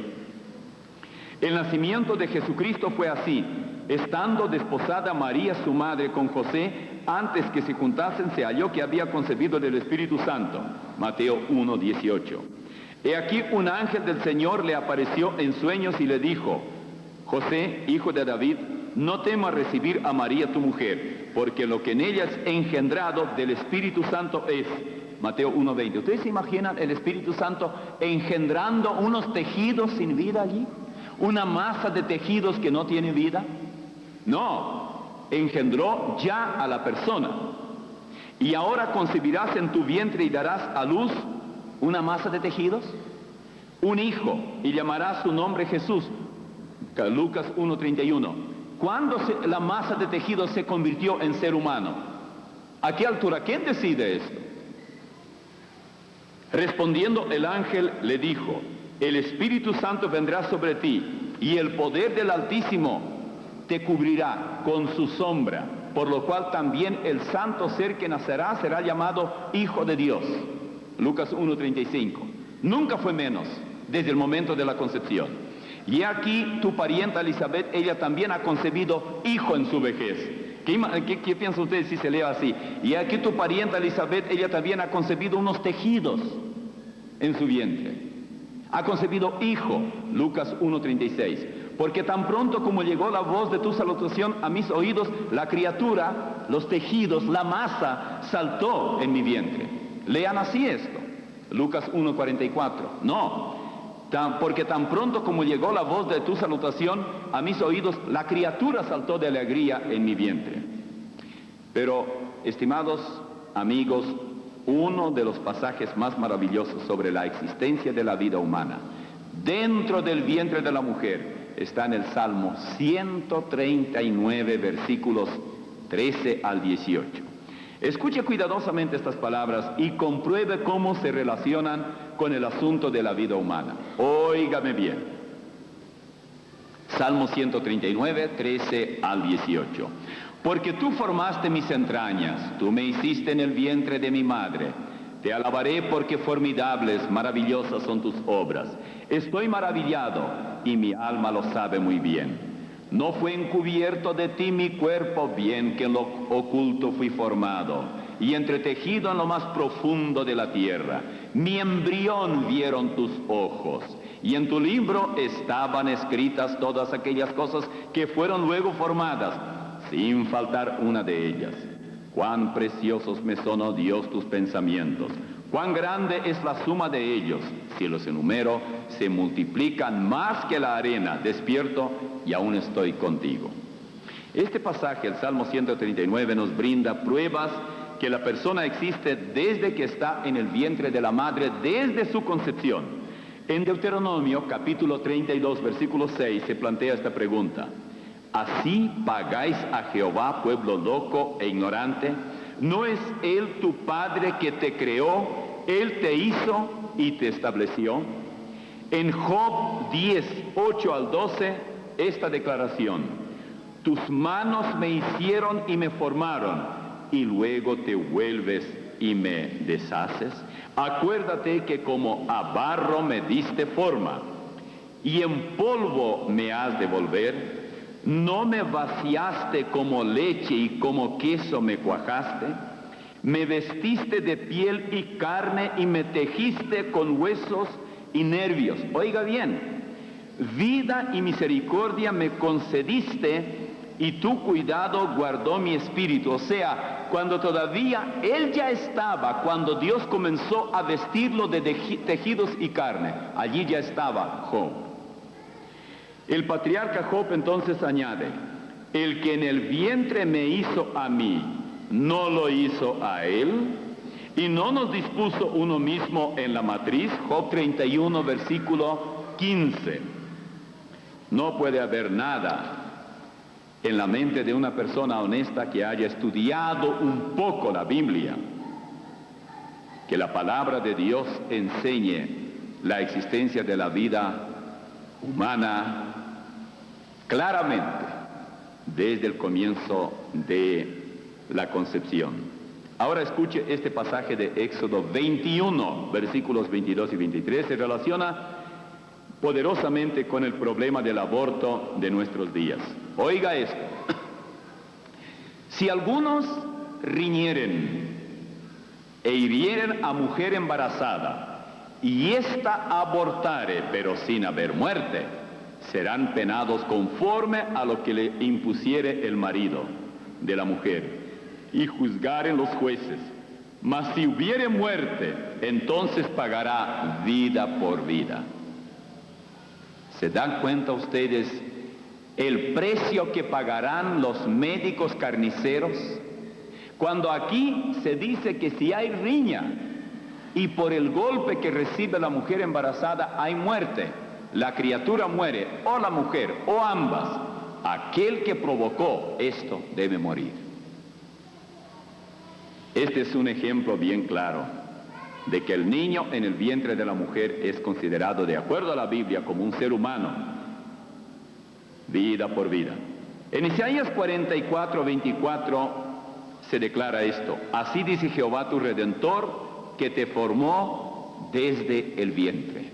El nacimiento de Jesucristo fue así. Estando desposada María su madre con José, antes que se juntasen se halló que había concebido del Espíritu Santo. Mateo 1, 18. He aquí un ángel del Señor le apareció en sueños y le dijo, José, hijo de David, no temas recibir a María tu mujer, porque lo que en ella es engendrado del Espíritu Santo es. Mateo 1, 20. ¿Ustedes se imaginan el Espíritu Santo engendrando unos tejidos sin vida allí? ¿Una masa de tejidos que no tiene vida? No, engendró ya a la persona. Y ahora concebirás en tu vientre y darás a luz una masa de tejidos, un hijo, y llamarás su nombre Jesús. Lucas 1:31. ¿Cuándo la masa de tejidos se convirtió en ser humano? ¿A qué altura? ¿Quién decide esto? Respondiendo el ángel le dijo, el Espíritu Santo vendrá sobre ti, y el poder del Altísimo te cubrirá con su sombra, por lo cual también el santo ser que nacerá será llamado Hijo de Dios. Lucas 1:35. Nunca fue menos desde el momento de la concepción. Y aquí tu parienta Elizabeth, ella también ha concebido hijo en su vejez. ¿Qué piensan ustedes si se lee así? Y aquí tu parienta Elizabeth, ella también ha concebido unos tejidos en su vientre. Ha concebido hijo, Lucas 1:36. Porque tan pronto como llegó la voz de tu salutación a mis oídos, la criatura, los tejidos, la masa, saltó en mi vientre. Lean así esto, Lucas 1:44. No, porque tan pronto como llegó la voz de tu salutación a mis oídos, la criatura saltó de alegría en mi vientre. Pero, estimados amigos, uno de los pasajes más maravillosos sobre la existencia de la vida humana, dentro del vientre de la mujer, está en el Salmo 139, versículos 13 al 18. Escuche cuidadosamente estas palabras y compruebe cómo se relacionan con el asunto de la vida humana. Óigame bien. Salmo 139, 13 al 18. Porque tú formaste mis entrañas, tú me hiciste en el vientre de mi madre. Te alabaré porque formidables, maravillosas son tus obras. Estoy maravillado y mi alma lo sabe muy bien. No fue encubierto de ti mi cuerpo, bien que en lo oculto fui formado y entretejido en lo más profundo de la tierra. Mi embrión vieron tus ojos, y en tu libro estaban escritas todas aquellas cosas que fueron luego formadas, sin faltar una de ellas. Cuán preciosos me son, oh Dios, tus pensamientos. Cuán grande es la suma de ellos. Si los enumero, se multiplican más que la arena. Despierto y aún estoy contigo. Este pasaje, el Salmo 139, nos brinda pruebas que la persona existe desde que está en el vientre de la madre, desde su concepción. En Deuteronomio, capítulo 32, versículo 6, se plantea esta pregunta. ¿Así pagáis a Jehová, pueblo loco e ignorante? ¿No es Él tu Padre que te creó? Él te hizo y te estableció. En Job 10, 8 al 12, esta declaración. Tus manos me hicieron y me formaron, y luego te vuelves y me deshaces. Acuérdate que como a barro me diste forma, y en polvo me has de volver. ¿No me vaciaste como leche y como queso me cuajaste? Me vestiste de piel y carne y me tejiste con huesos y nervios. Oiga bien, vida y misericordia me concediste y tu cuidado guardó mi espíritu. O sea, cuando todavía él ya estaba, cuando Dios comenzó a vestirlo de tejidos y carne, allí ya estaba Job. El patriarca Job entonces añade, el que en el vientre me hizo a mí, ¿no lo hizo a él? ¿Y no nos dispuso uno mismo en la matriz? Job 31, versículo 15. No puede haber nada en la mente de una persona honesta que haya estudiado un poco la Biblia, que la palabra de Dios enseñe la existencia de la vida humana claramente desde el comienzo de la concepción. Ahora escuche este pasaje de Éxodo 21, versículos 22 y 23, se relaciona poderosamente con el problema del aborto de nuestros días. Oiga esto. Si algunos riñeren e hirieren a mujer embarazada, y ésta abortare, pero sin haber muerte, serán penados conforme a lo que le impusiere el marido de la mujer, y juzgaren los jueces. Mas si hubiere muerte, entonces pagará vida por vida. ¿Se dan cuenta ustedes el precio que pagarán los médicos carniceros? Cuando aquí se dice que si hay riña y por el golpe que recibe la mujer embarazada hay muerte, la criatura muere, o la mujer, o ambas, aquel que provocó esto debe morir. Este es un ejemplo bien claro de que el niño en el vientre de la mujer es considerado, de acuerdo a la Biblia, como un ser humano, vida por vida. En Isaías 44, 24 se declara esto: así dice Jehová tu Redentor, que te formó desde el vientre.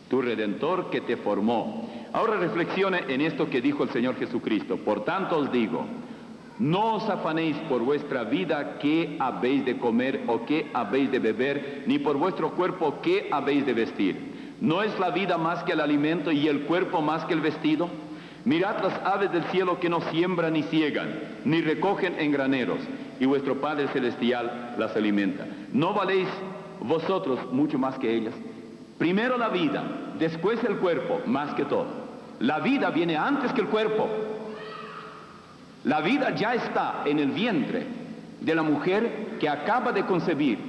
Tu Redentor que te formó. Ahora reflexione en esto que dijo el Señor Jesucristo: por tanto os digo, no os afanéis por vuestra vida qué habéis de comer o qué habéis de beber, ni por vuestro cuerpo qué habéis de vestir. ¿No es la vida más que el alimento y el cuerpo más que el vestido? Mirad las aves del cielo, que no siembran ni ciegan, ni recogen en graneros, y vuestro Padre Celestial las alimenta. ¿No valéis vosotros mucho más que ellas? Primero la vida, después el cuerpo, más que todo. La vida viene antes que el cuerpo. La vida ya está en el vientre de la mujer que acaba de concebir.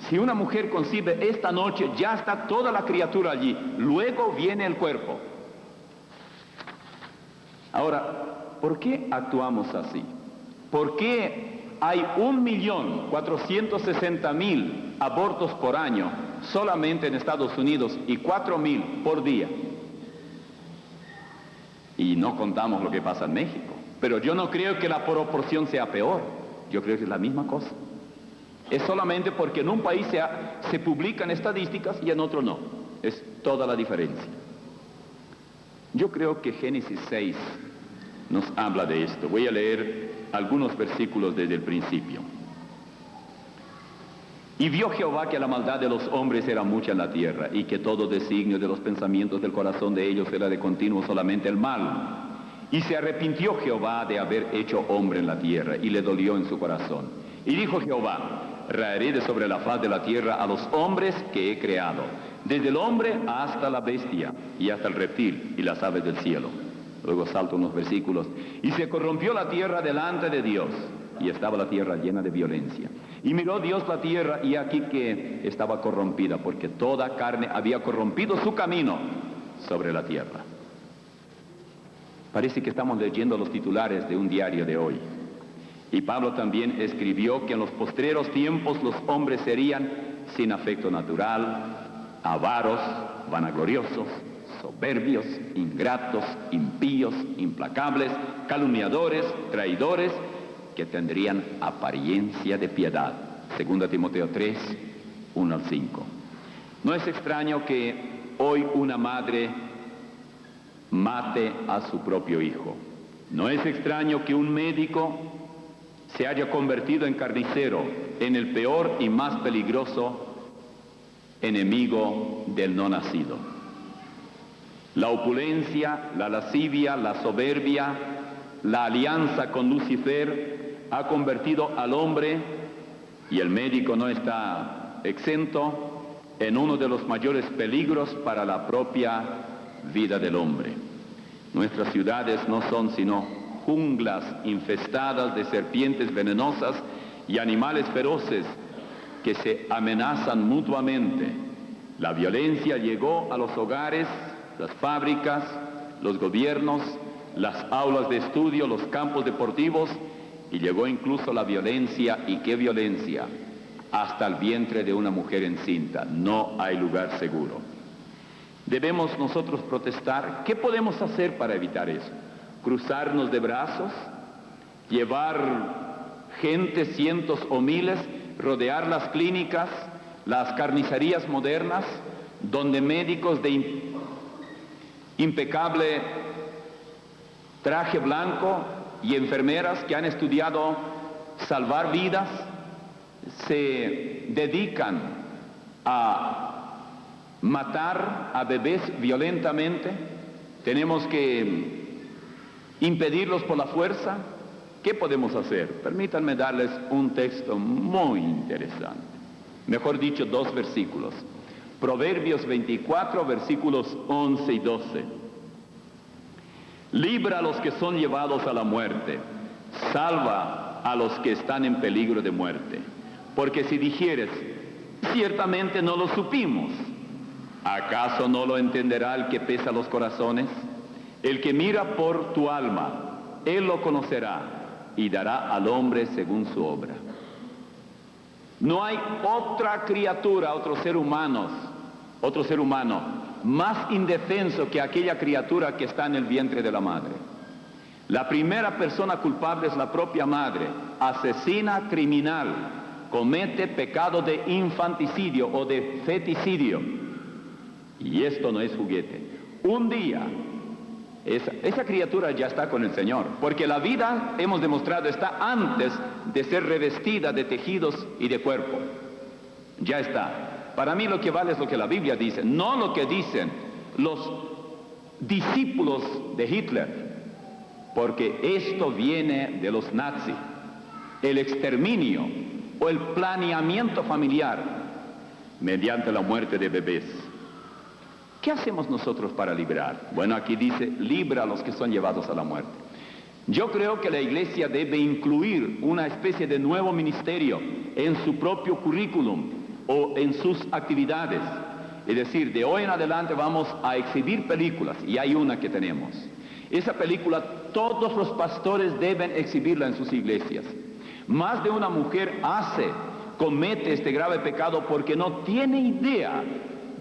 Si una mujer concibe esta noche, ya está toda la criatura allí. Luego viene el cuerpo. Ahora, ¿por qué actuamos así? ¿Por qué hay 1.460.000 abortos por año solamente en Estados Unidos y 4.000 por día? Y no contamos lo que pasa en México. Pero yo no creo que la proporción sea peor. Yo creo que es la misma cosa. Es solamente porque en un país se publican estadísticas y en otro no. Es toda la diferencia. Yo creo que Génesis 6 nos habla de esto. Voy a leer algunos versículos desde el principio. Y vio Jehová que la maldad de los hombres era mucha en la tierra, y que todo designio de los pensamientos del corazón de ellos era de continuo solamente el mal. Y se arrepintió Jehová de haber hecho hombre en la tierra, y le dolió en su corazón. Y dijo Jehová: raeré de sobre la faz de la tierra a los hombres que he creado, desde el hombre hasta la bestia, y hasta el reptil y las aves del cielo. Luego salto unos versículos. Y se corrompió la tierra delante de Dios, y estaba la tierra llena de violencia. Y miró Dios la tierra, y aquí que estaba corrompida, porque toda carne había corrompido su camino sobre la tierra. Parece que estamos leyendo los titulares de un diario de hoy. Y Pablo también escribió que en los postreros tiempos los hombres serían sin afecto natural, avaros, vanagloriosos, soberbios, ingratos, impíos, implacables, calumniadores, traidores, que tendrían apariencia de piedad. 2 Timoteo 3, 1 al 5. No es extraño que hoy una madre mate a su propio hijo. No es extraño que un médico se haya convertido en carnicero, en el peor y más peligroso enemigo del no nacido. La opulencia, la lascivia, la soberbia, la alianza con Lucifer ha convertido al hombre, y el médico no está exento, en uno de los mayores peligros para la propia vida del hombre. Nuestras ciudades no son sino junglas infestadas de serpientes venenosas y animales feroces que se amenazan mutuamente. La violencia llegó a los hogares, las fábricas, los gobiernos, las aulas de estudio, los campos deportivos, y llegó incluso la violencia, y qué violencia, hasta el vientre de una mujer encinta. No hay lugar seguro. Debemos nosotros protestar. ¿Qué podemos hacer para evitar eso? ¿Cruzarnos de brazos? ¿Llevar gente, cientos o miles? ¿Rodear las clínicas, las carnicerías modernas, donde médicos de impecable traje blanco y enfermeras que han estudiado salvar vidas se dedican a matar a bebés violentamente? ¿Tenemos que impedirlos por la fuerza? ¿Qué podemos hacer? Permítanme darles un texto muy interesante. Mejor dicho, 2 versículos. Proverbios 24, versículos 11 y 12. Libra a los que son llevados a la muerte, salva a los que están en peligro de muerte. Porque si dijeres, ciertamente no lo supimos, ¿acaso no lo entenderá el que pesa los corazones? El que mira por tu alma, él lo conocerá y dará al hombre según su obra. No hay otra criatura, otro ser humano más indefenso que aquella criatura que está en el vientre de la madre. La primera persona culpable es la propia madre, asesina criminal, comete pecado de infanticidio o de feticidio. Y esto no es juguete. Un día, esa criatura ya está con el Señor, porque la vida, hemos demostrado, está antes de ser revestida de tejidos y de cuerpo. Ya está. Para mí lo que vale es lo que la Biblia dice, no lo que dicen los discípulos de Hitler, porque esto viene de los nazis, el exterminio o el planeamiento familiar mediante la muerte de bebés. ¿Qué hacemos nosotros para librar? Bueno, aquí dice, libra a los que son llevados a la muerte. Yo creo que la iglesia debe incluir una especie de nuevo ministerio en su propio currículum o en sus actividades. Es decir, de hoy en adelante vamos a exhibir películas, y hay una que tenemos. Esa película todos los pastores deben exhibirla en sus iglesias. Más de una mujer comete este grave pecado porque no tiene idea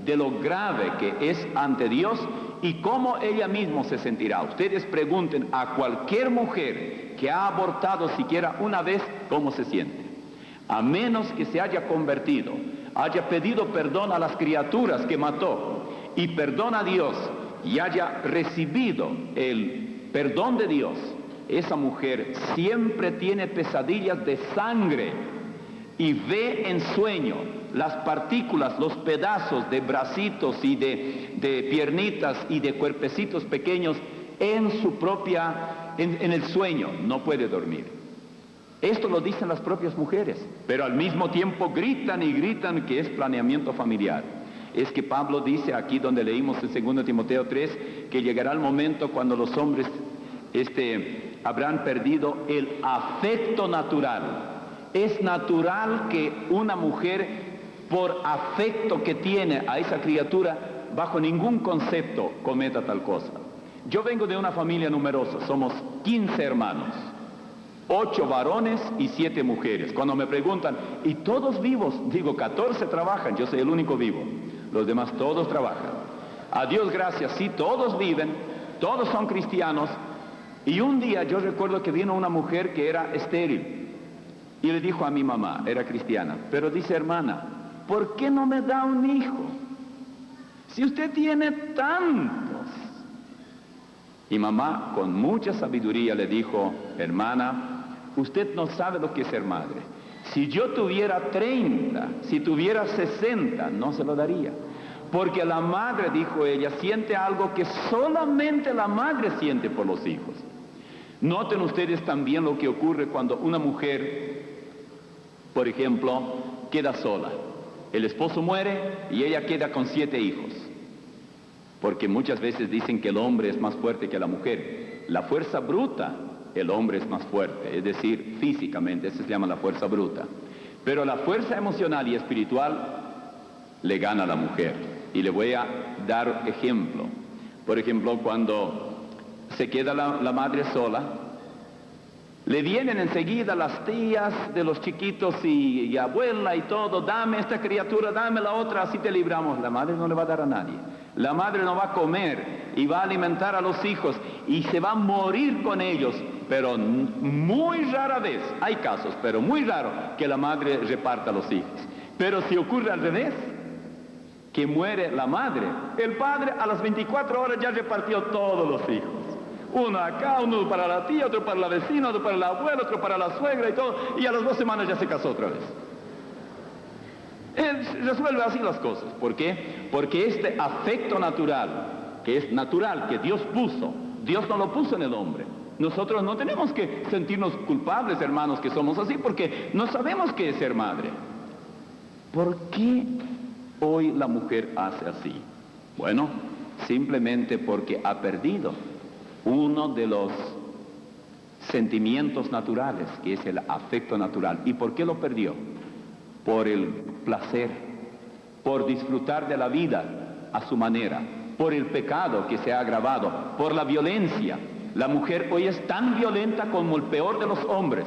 de lo grave que es ante Dios y cómo ella misma se sentirá. Ustedes pregunten a cualquier mujer que ha abortado siquiera una vez cómo se siente. A menos que se haya convertido, haya pedido perdón a las criaturas que mató y perdón a Dios y haya recibido el perdón de Dios, esa mujer siempre tiene pesadillas de sangre y ve en sueño las partículas, los pedazos de bracitos y de piernitas y de cuerpecitos pequeños en el sueño. No puede dormir. Esto lo dicen las propias mujeres, pero al mismo tiempo gritan y gritan que es planeamiento familiar. Es que Pablo dice aquí donde leímos en 2 Timoteo 3, que llegará el momento cuando los hombres habrán perdido el afecto natural. Es natural que una mujer, por afecto que tiene a esa criatura, bajo ningún concepto cometa tal cosa. Yo vengo de una familia numerosa, somos 15 hermanos. 8 varones y 7 mujeres. Cuando me preguntan, ¿y todos vivos? Digo, 14 trabajan, yo soy el único vivo. Los demás todos trabajan. A Dios gracias, sí, todos viven, todos son cristianos. Y un día yo recuerdo que vino una mujer que era estéril. Y le dijo a mi mamá, era cristiana, pero dice, hermana, ¿por qué no me da un hijo? Si usted tiene tantos. Y mamá, con mucha sabiduría, le dijo, hermana, usted no sabe lo que es ser madre. Si yo tuviera 30, si tuviera 60, no se lo daría. Porque la madre, dijo ella, siente algo que solamente la madre siente por los hijos. Noten ustedes también lo que ocurre cuando una mujer, por ejemplo, queda sola. El esposo muere y ella queda con 7 hijos. Porque muchas veces dicen que el hombre es más fuerte que la mujer. La fuerza bruta, el hombre es más fuerte, es decir, físicamente, eso se llama la fuerza bruta. Pero la fuerza emocional y espiritual le gana a la mujer. Y le voy a dar ejemplo. Por ejemplo, cuando se queda la madre sola, le vienen enseguida las tías de los chiquitos y abuela y todo, dame esta criatura, dame la otra, así te libramos. La madre no le va a dar a nadie. La madre no va a comer y va a alimentar a los hijos y se va a morir con ellos. Pero muy rara vez, hay casos, pero muy raro que la madre reparta a los hijos. Pero si ocurre al revés, que muere la madre, el padre a las 24 horas ya repartió todos los hijos. Uno acá, uno para la tía, otro para la vecina, otro para la abuela, otro para la suegra y todo, y a las 2 semanas ya se casó otra vez. Resuelve así las cosas. ¿Por qué? Porque este afecto natural, que es natural, que Dios puso, Dios no lo puso en el hombre. Nosotros no tenemos que sentirnos culpables, hermanos, que somos así, porque no sabemos qué es ser madre. ¿Por qué hoy la mujer hace así? Bueno, simplemente porque ha perdido uno de los sentimientos naturales, que es el afecto natural. ¿Y por qué lo perdió? Por el placer, por disfrutar de la vida a su manera, por el pecado que se ha agravado, por la violencia. La mujer hoy es tan violenta como el peor de los hombres.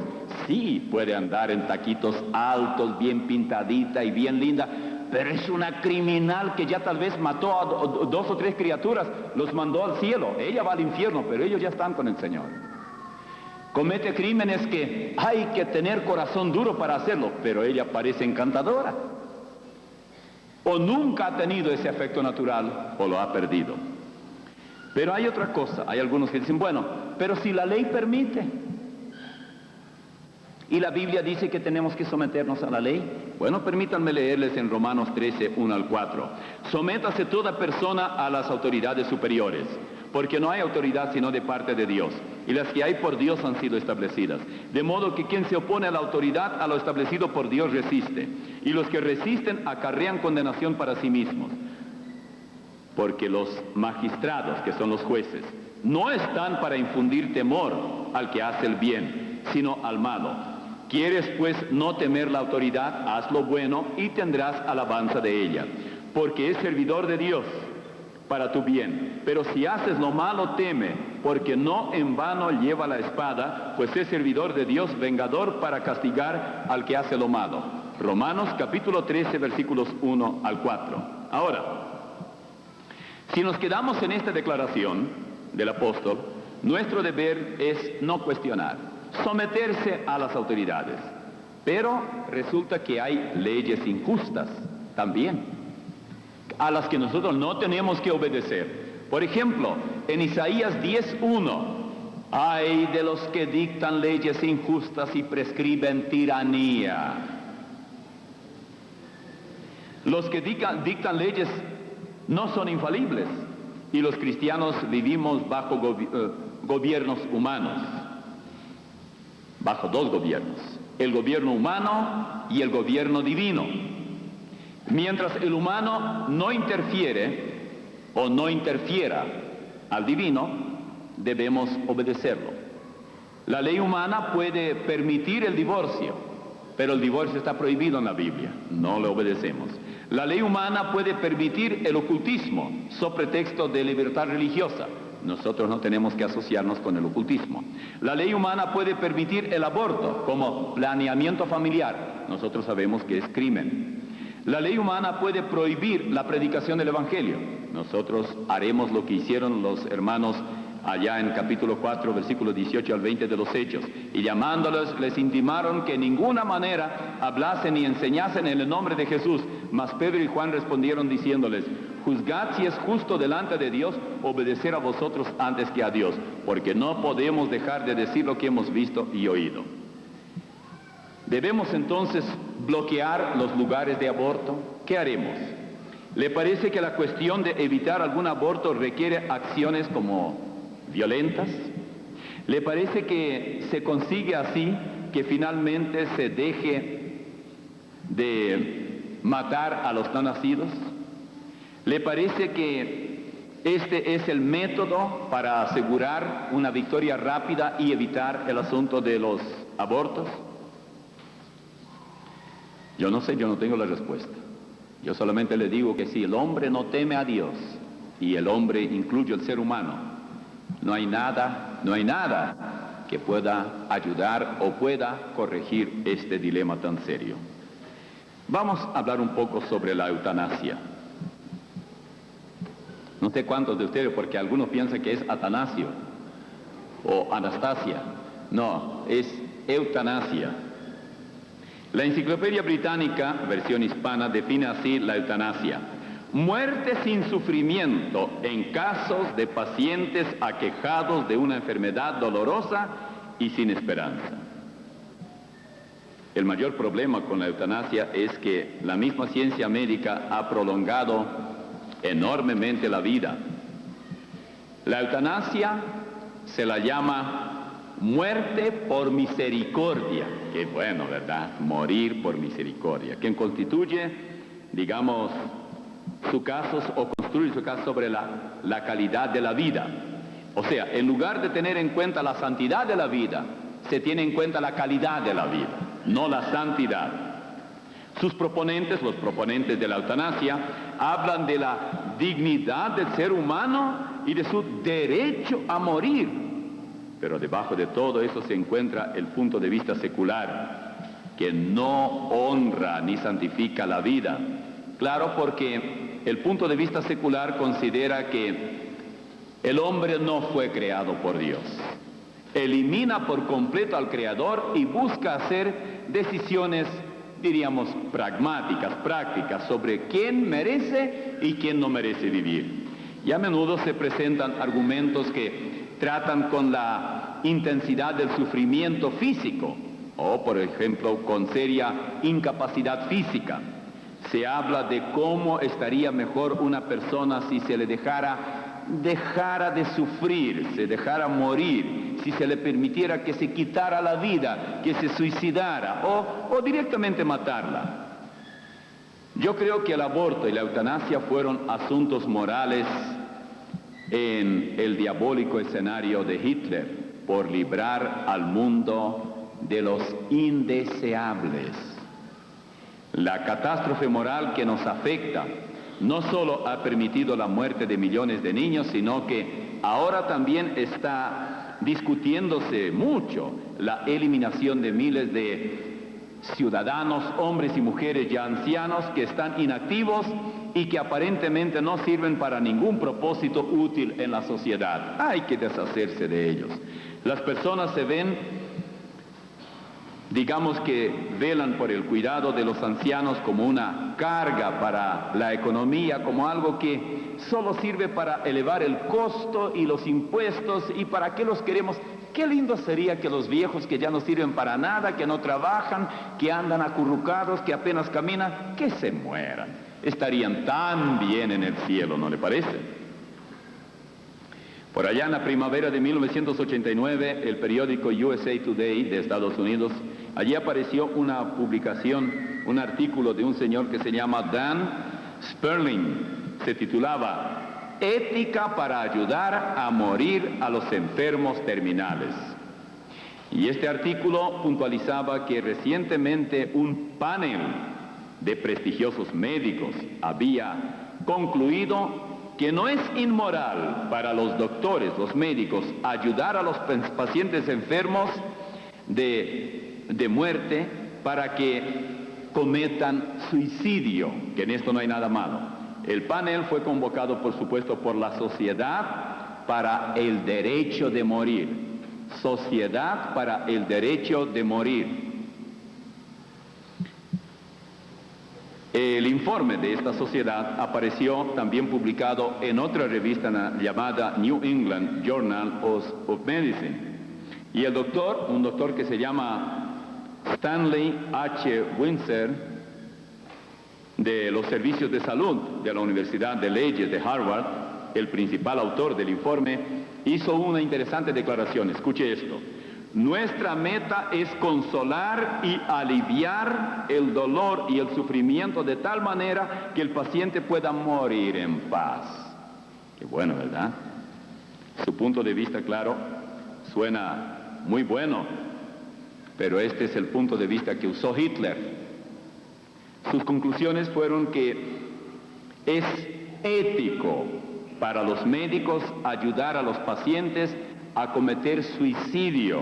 sí puede andar en taquitos altos, bien pintadita y bien linda, pero es una criminal que ya tal vez mató a 2 o 3 criaturas, los mandó al cielo. Ella va al infierno, pero ellos ya están con el Señor. Comete crímenes que hay que tener corazón duro para hacerlo, pero ella parece encantadora. O nunca ha tenido ese afecto natural, o lo ha perdido. Pero hay otra cosa, hay algunos que dicen, bueno, pero si la ley permite, y la Biblia dice que tenemos que someternos a la ley, bueno, permítanme leerles en Romanos 13, 1 al 4. Sométase toda persona a las autoridades superiores, porque no hay autoridad sino de parte de Dios, y las que hay por Dios han sido establecidas. De modo que quien se opone a la autoridad, a lo establecido por Dios resiste, y los que resisten acarrean condenación para sí mismos. Porque los magistrados, que son los jueces, no están para infundir temor al que hace el bien, sino al malo. ¿Quieres pues no temer la autoridad? Haz lo bueno y tendrás alabanza de ella, porque es servidor de Dios para tu bien. Pero si haces lo malo, teme, porque no en vano lleva la espada, pues es servidor de Dios, vengador para castigar al que hace lo malo. Romanos capítulo 13, versículos 1 al 4. Ahora, si nos quedamos en esta declaración del apóstol, nuestro deber es no cuestionar, someterse a las autoridades. Pero resulta que hay leyes injustas también, a las que nosotros no tenemos que obedecer. Por ejemplo, en Isaías 10:1, ay de los que dictan leyes injustas y prescriben tiranía. Los que dictan leyes no son infalibles, y los cristianos vivimos bajo gobiernos humanos, bajo 2 gobiernos, el gobierno humano y el gobierno divino. Mientras el humano no interfiere o no interfiera al divino, debemos obedecerlo. La ley humana puede permitir el divorcio, pero el divorcio está prohibido en la Biblia, no lo obedecemos. La ley humana puede permitir el ocultismo, sobre pretexto de libertad religiosa. Nosotros no tenemos que asociarnos con el ocultismo. La ley humana puede permitir el aborto como planeamiento familiar. Nosotros sabemos que es crimen. La ley humana puede prohibir la predicación del Evangelio. Nosotros haremos lo que hicieron los hermanos allá en capítulo 4, versículos 18 al 20 de los Hechos. Y llamándolos, les intimaron que en ninguna manera hablasen ni enseñasen en el nombre de Jesús. Mas Pedro y Juan respondieron diciéndoles, juzgad si es justo delante de Dios obedecer a vosotros antes que a Dios, porque no podemos dejar de decir lo que hemos visto y oído. ¿Debemos entonces bloquear los lugares de aborto? ¿Qué haremos? ¿Le parece que la cuestión de evitar algún aborto requiere acciones como violentas? ¿Le parece que se consigue así que finalmente se deje de matar a los no nacidos? ¿Le parece que este es el método para asegurar una victoria rápida y evitar el asunto de los abortos? Yo no sé, yo no tengo la respuesta. Yo solamente le digo que si el hombre no teme a Dios, y el hombre incluye el ser humano, no hay nada que pueda ayudar o pueda corregir este dilema tan serio. Vamos a hablar un poco sobre la eutanasia. No sé cuántos de ustedes, porque algunos piensan que es Atanasio o Anastasia. No, es eutanasia. La Enciclopedia Británica, versión hispana, define así la eutanasia: muerte sin sufrimiento en casos de pacientes aquejados de una enfermedad dolorosa y sin esperanza. El mayor problema con la eutanasia es que la misma ciencia médica ha prolongado enormemente la vida. La eutanasia se la llama muerte por misericordia. Qué bueno, ¿verdad? Morir por misericordia. Quien constituye, digamos, su caso o construye su caso sobre la calidad de la vida. O sea, en lugar de tener en cuenta la santidad de la vida, se tiene en cuenta la calidad de la vida, no la santidad. Sus proponentes, los proponentes de la eutanasia, hablan de la dignidad del ser humano y de su derecho a morir. Pero debajo de todo eso se encuentra el punto de vista secular, que no honra ni santifica la vida. Claro, porque el punto de vista secular considera que el hombre no fue creado por Dios. Elimina por completo al Creador y busca hacer decisiones, diríamos, pragmáticas, prácticas, sobre quién merece y quién no merece vivir. Y a menudo se presentan argumentos que tratan con la intensidad del sufrimiento físico, o por ejemplo con seria incapacidad física. Se habla de cómo estaría mejor una persona si se le dejara de sufrir, se dejara morir, si se le permitiera que se quitara la vida, que se suicidara o directamente matarla. Yo creo que el aborto y la eutanasia fueron asuntos morales en el diabólico escenario de Hitler por librar al mundo de los indeseables. La catástrofe moral que nos afecta no solo ha permitido la muerte de millones de niños, sino que ahora también está discutiéndose mucho la eliminación de miles de ciudadanos, hombres y mujeres ya ancianos que están inactivos y que aparentemente no sirven para ningún propósito útil en la sociedad. Hay que deshacerse de ellos. Las personas se ven, digamos que velan por el cuidado de los ancianos como una carga para la economía, como algo que solo sirve para elevar el costo y los impuestos. ¿Y para qué los queremos? Qué lindo sería que los viejos que ya no sirven para nada, que no trabajan, que andan acurrucados, que apenas caminan, que se mueran. Estarían tan bien en el cielo, ¿no le parece? Por allá en la primavera de 1989, el periódico USA Today de Estados Unidos, allí apareció una publicación, un artículo de un señor que se llama Dan Sperling. Se titulaba Ética para ayudar a morir a los enfermos terminales. Y este artículo puntualizaba que recientemente un panel de prestigiosos médicos había concluido que no es inmoral para los doctores, los médicos, ayudar a los pacientes enfermos de muerte para que cometan suicidio, que en esto no hay nada malo. El panel fue convocado, por supuesto, por la Sociedad para el Derecho de Morir. Sociedad para el Derecho de Morir. El informe de esta sociedad apareció también publicado en otra revista llamada New England Journal of Medicine. Y el doctor, un doctor que se llama Stanley H. Windsor, de los servicios de salud de la Universidad de Leyes de Harvard, el principal autor del informe, hizo una interesante declaración. Escuche esto. Nuestra meta es consolar y aliviar el dolor y el sufrimiento de tal manera que el paciente pueda morir en paz. Qué bueno, ¿verdad? Su punto de vista, claro, suena muy bueno, pero este es el punto de vista que usó Hitler. Sus conclusiones fueron que es ético para los médicos ayudar a los pacientes a cometer suicidio,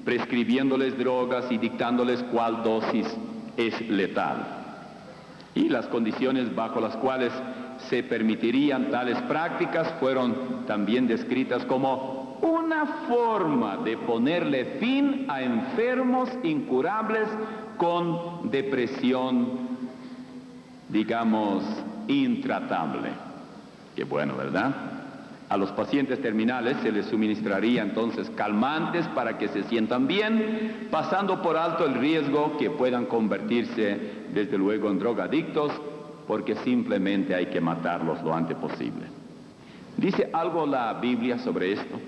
prescribiéndoles drogas y dictándoles cuál dosis es letal. Y las condiciones bajo las cuales se permitirían tales prácticas fueron también descritas como una forma de ponerle fin a enfermos incurables con depresión, digamos, intratable. Qué bueno, ¿verdad? A los pacientes terminales se les suministraría entonces calmantes para que se sientan bien, pasando por alto el riesgo que puedan convertirse, desde luego, en drogadictos, porque simplemente hay que matarlos lo antes posible. ¿Dice algo la Biblia sobre esto?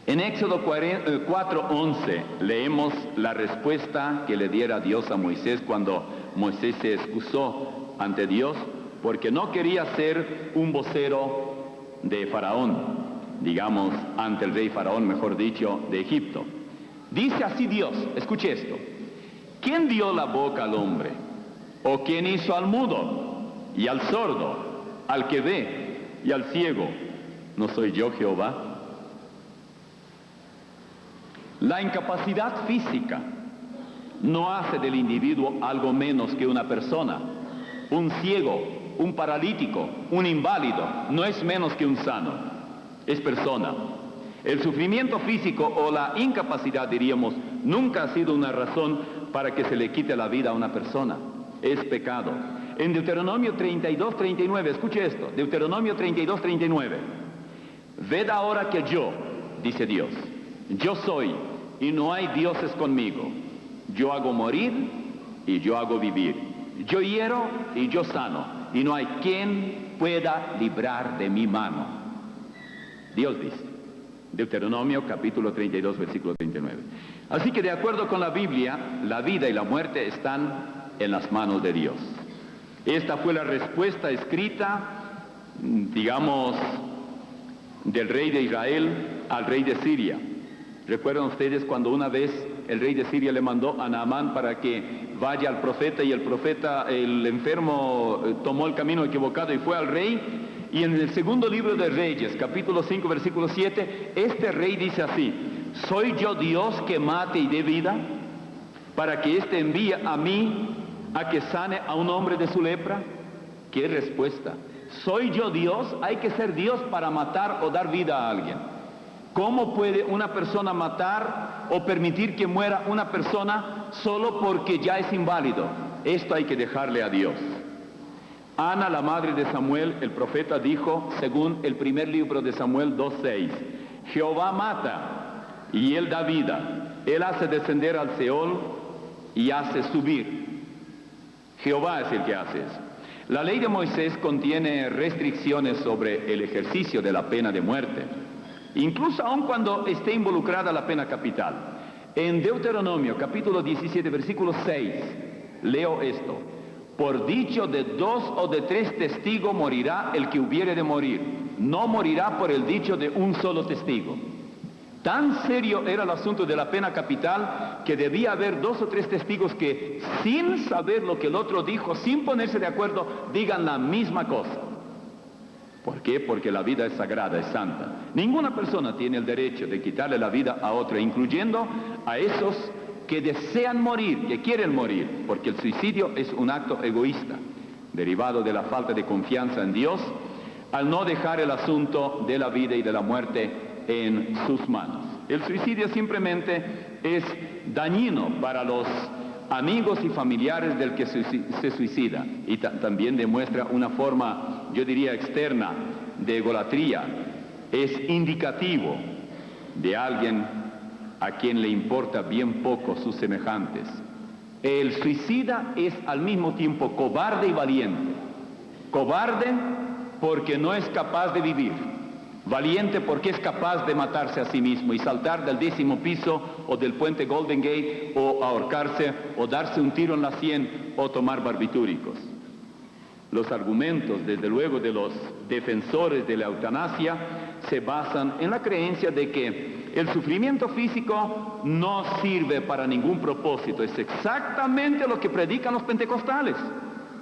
En Éxodo 4:11 leemos la respuesta que le diera Dios a Moisés cuando Moisés se excusó ante Dios porque no quería ser un vocero de Faraón, digamos, ante el rey Faraón, mejor dicho, de Egipto. Dice así Dios, escuche esto: ¿quién dio la boca al hombre? ¿O quién hizo al mudo y al sordo, al que ve y al ciego? ¿No soy yo Jehová? La incapacidad física no hace del individuo algo menos que una persona. Un ciego, un paralítico, un inválido, no es menos que un sano, es persona. El sufrimiento físico o la incapacidad, diríamos, nunca ha sido una razón para que se le quite la vida a una persona. Es pecado. En Deuteronomio 32:39, escuche esto, Deuteronomio 32:39. Ved ahora que yo, dice Dios, yo soy y no hay dioses conmigo. Yo hago morir y yo hago vivir. Yo hiero y yo sano, y no hay quien pueda librar de mi mano. Dios dice, Deuteronomio capítulo 32, versículo 39. Así que de acuerdo con la Biblia, la vida y la muerte están en las manos de Dios. Esta fue la respuesta escrita, digamos, del rey de Israel al rey de Siria. ¿Recuerdan ustedes cuando una vez el rey de Siria le mandó a Naamán para que vaya al profeta y el enfermo tomó el camino equivocado y fue al rey? Y en el segundo libro de Reyes, capítulo 5, versículo 7, este rey dice así: ¿soy yo Dios que mate y dé vida? Para que éste envíe a mí a que sane a un hombre de su lepra. ¿Qué respuesta? ¿Soy yo Dios? Hay que ser Dios para matar o dar vida a alguien. ¿Cómo puede una persona matar o permitir que muera una persona solo porque ya es inválido? Esto hay que dejarle a Dios. Ana, la madre de Samuel, el profeta, dijo, según el primer libro de Samuel 2:6, Jehová mata y él da vida. Él hace descender al Seol y hace subir. Jehová es el que hace eso. La ley de Moisés contiene restricciones sobre el ejercicio de la pena de muerte, incluso aun cuando esté involucrada la pena capital. En Deuteronomio capítulo 17 versículo 6 leo esto: por dicho de 2 o de 3 testigos morirá el que hubiere de morir, no morirá por el dicho de un solo testigo. Tan serio era el asunto de la pena capital que debía haber 2 o 3 testigos que, sin saber lo que el otro dijo, sin ponerse de acuerdo, digan la misma cosa. ¿Por qué? Porque la vida es sagrada, es santa. Ninguna persona tiene el derecho de quitarle la vida a otra, incluyendo a esos que desean morir, que quieren morir, porque el suicidio es un acto egoísta, derivado de la falta de confianza en Dios, al no dejar el asunto de la vida y de la muerte en sus manos. El suicidio simplemente es dañino para los amigos y familiares del que se suicida, y también demuestra una forma, yo diría, externa de egolatría. Es indicativo de alguien a quien le importa bien poco sus semejantes. El suicida es al mismo tiempo cobarde y valiente. Cobarde porque no es capaz de vivir. Valiente porque es capaz de matarse a sí mismo y saltar del 10º piso o del puente Golden Gate, o ahorcarse, o darse un tiro en la sien, o tomar barbitúricos. Los argumentos, desde luego, de los defensores de la eutanasia se basan en la creencia de que el sufrimiento físico no sirve para ningún propósito. Es exactamente lo que predican los pentecostales.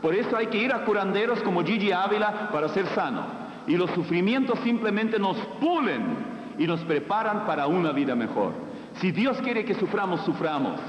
Por eso hay que ir a curanderos como Gigi Ávila para ser sano. Y los sufrimientos simplemente nos pulen y nos preparan para una vida mejor. Si Dios quiere que suframos, suframos.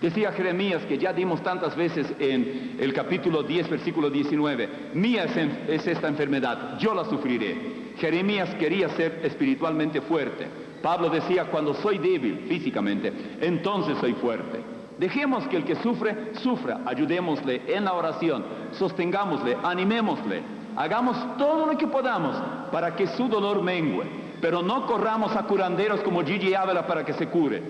Decía Jeremías, que ya dimos tantas veces en el capítulo 10, versículo 19, mía es esta enfermedad, yo la sufriré. Jeremías quería ser espiritualmente fuerte. Pablo decía, cuando soy débil físicamente, entonces soy fuerte. Dejemos que el que sufre, sufra, ayudémosle en la oración, sostengámosle, animémosle. Hagamos todo lo que podamos para que su dolor mengüe, pero no corramos a curanderos como Gigi Ávila para que se cure.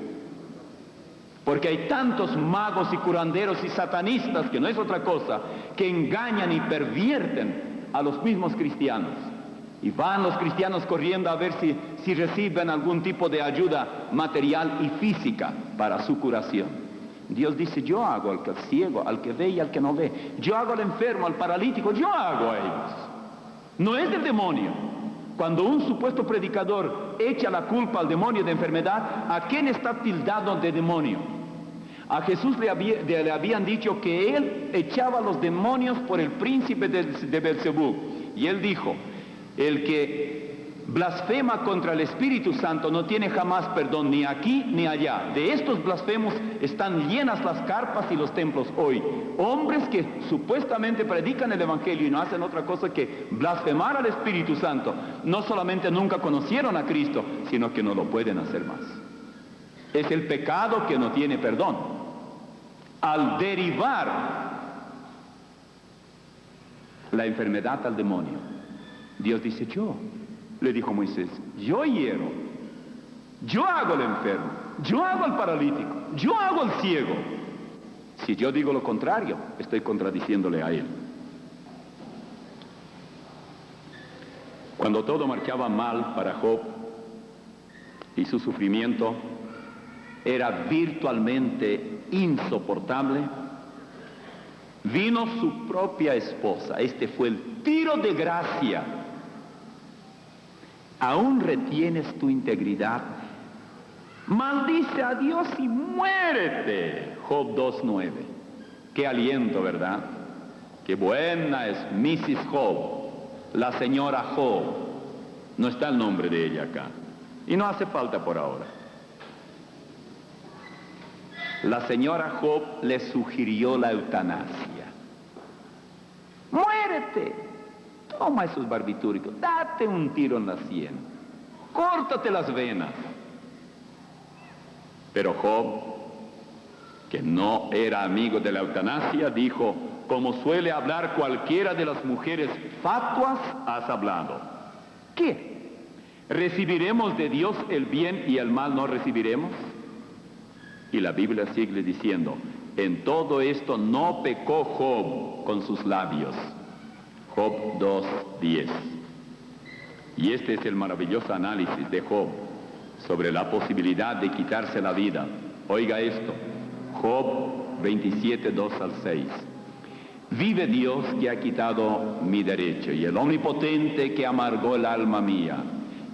Porque hay tantos magos y curanderos y satanistas, que no es otra cosa, que engañan y pervierten a los mismos cristianos. Y van los cristianos corriendo a ver si reciben algún tipo de ayuda material y física para su curación. Dios dice, yo hago al ciego, al que ve y al que no ve. Yo hago al enfermo, al paralítico, yo hago a ellos. No es del demonio. Cuando un supuesto predicador echa la culpa al demonio de enfermedad, ¿a quién está tildado de demonio? A Jesús le habían dicho que él echaba los demonios por el príncipe de Belzebú. Y él dijo, el que blasfema contra el Espíritu Santo no tiene jamás perdón, ni aquí ni allá. De estos blasfemos están llenas las carpas y los templos hoy. Hombres que supuestamente predican el Evangelio y no hacen otra cosa que blasfemar al Espíritu Santo. No solamente nunca conocieron a Cristo, sino que no lo pueden hacer más. Es el pecado que no tiene perdón. Al derivar la enfermedad al demonio, Dios dice: yo. Le dijo Moisés: yo hiero, yo hago el enfermo, yo hago el paralítico, yo hago el ciego. Si yo digo lo contrario, estoy contradiciéndole a él. Cuando todo marchaba mal para Job y su sufrimiento era virtualmente insoportable, vino su propia esposa. Este fue el tiro de gracia. ¿Aún retienes tu integridad? Maldice a Dios y muérete. Job 2:9. Qué aliento, ¿verdad? Qué buena es Mrs. Job, la señora Job. No está el nombre de ella acá. Y no hace falta por ahora. La señora Job le sugirió la eutanasia. ¡Muérete! Toma esos barbitúricos, date un tiro en la sien, córtate las venas. Pero Job, que no era amigo de la eutanasia, dijo: como suele hablar cualquiera de las mujeres fatuas, has hablado. ¿Qué? ¿Recibiremos de Dios el bien y el mal no recibiremos? Y la Biblia sigue diciendo: en todo esto no pecó Job con sus labios. Job 2:10. Y este es el maravilloso análisis de Job sobre la posibilidad de quitarse la vida. Oiga esto, Job 27:2-6. Vive Dios que ha quitado mi derecho, y el Omnipotente que amargó el alma mía.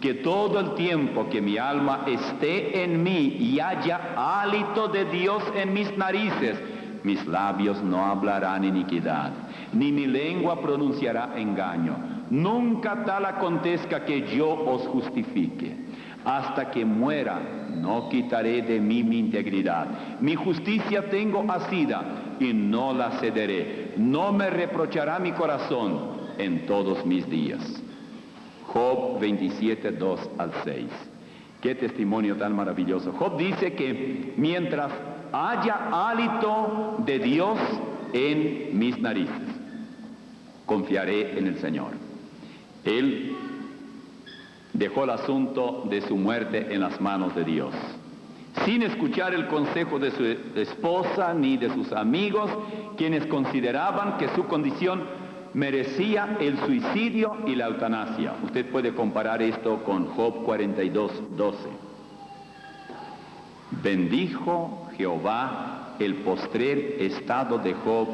Que todo el tiempo que mi alma esté en mí y haya hálito de Dios en mis narices, mis labios no hablarán iniquidad, ni mi lengua pronunciará engaño. Nunca tal acontezca que yo os justifique. Hasta que muera, no quitaré de mí mi integridad. Mi justicia tengo asida y no la cederé. No me reprochará mi corazón en todos mis días. Job 27:2-6. Qué testimonio tan maravilloso. Job dice que mientras haya hálito de Dios en mis narices, confiaré en el Señor. Él dejó el asunto de su muerte en las manos de Dios, sin escuchar el consejo de su esposa ni de sus amigos, quienes consideraban que su condición merecía el suicidio y la eutanasia. Usted puede comparar esto con Job 42:12. Bendijo Jehová el postrer estado de Job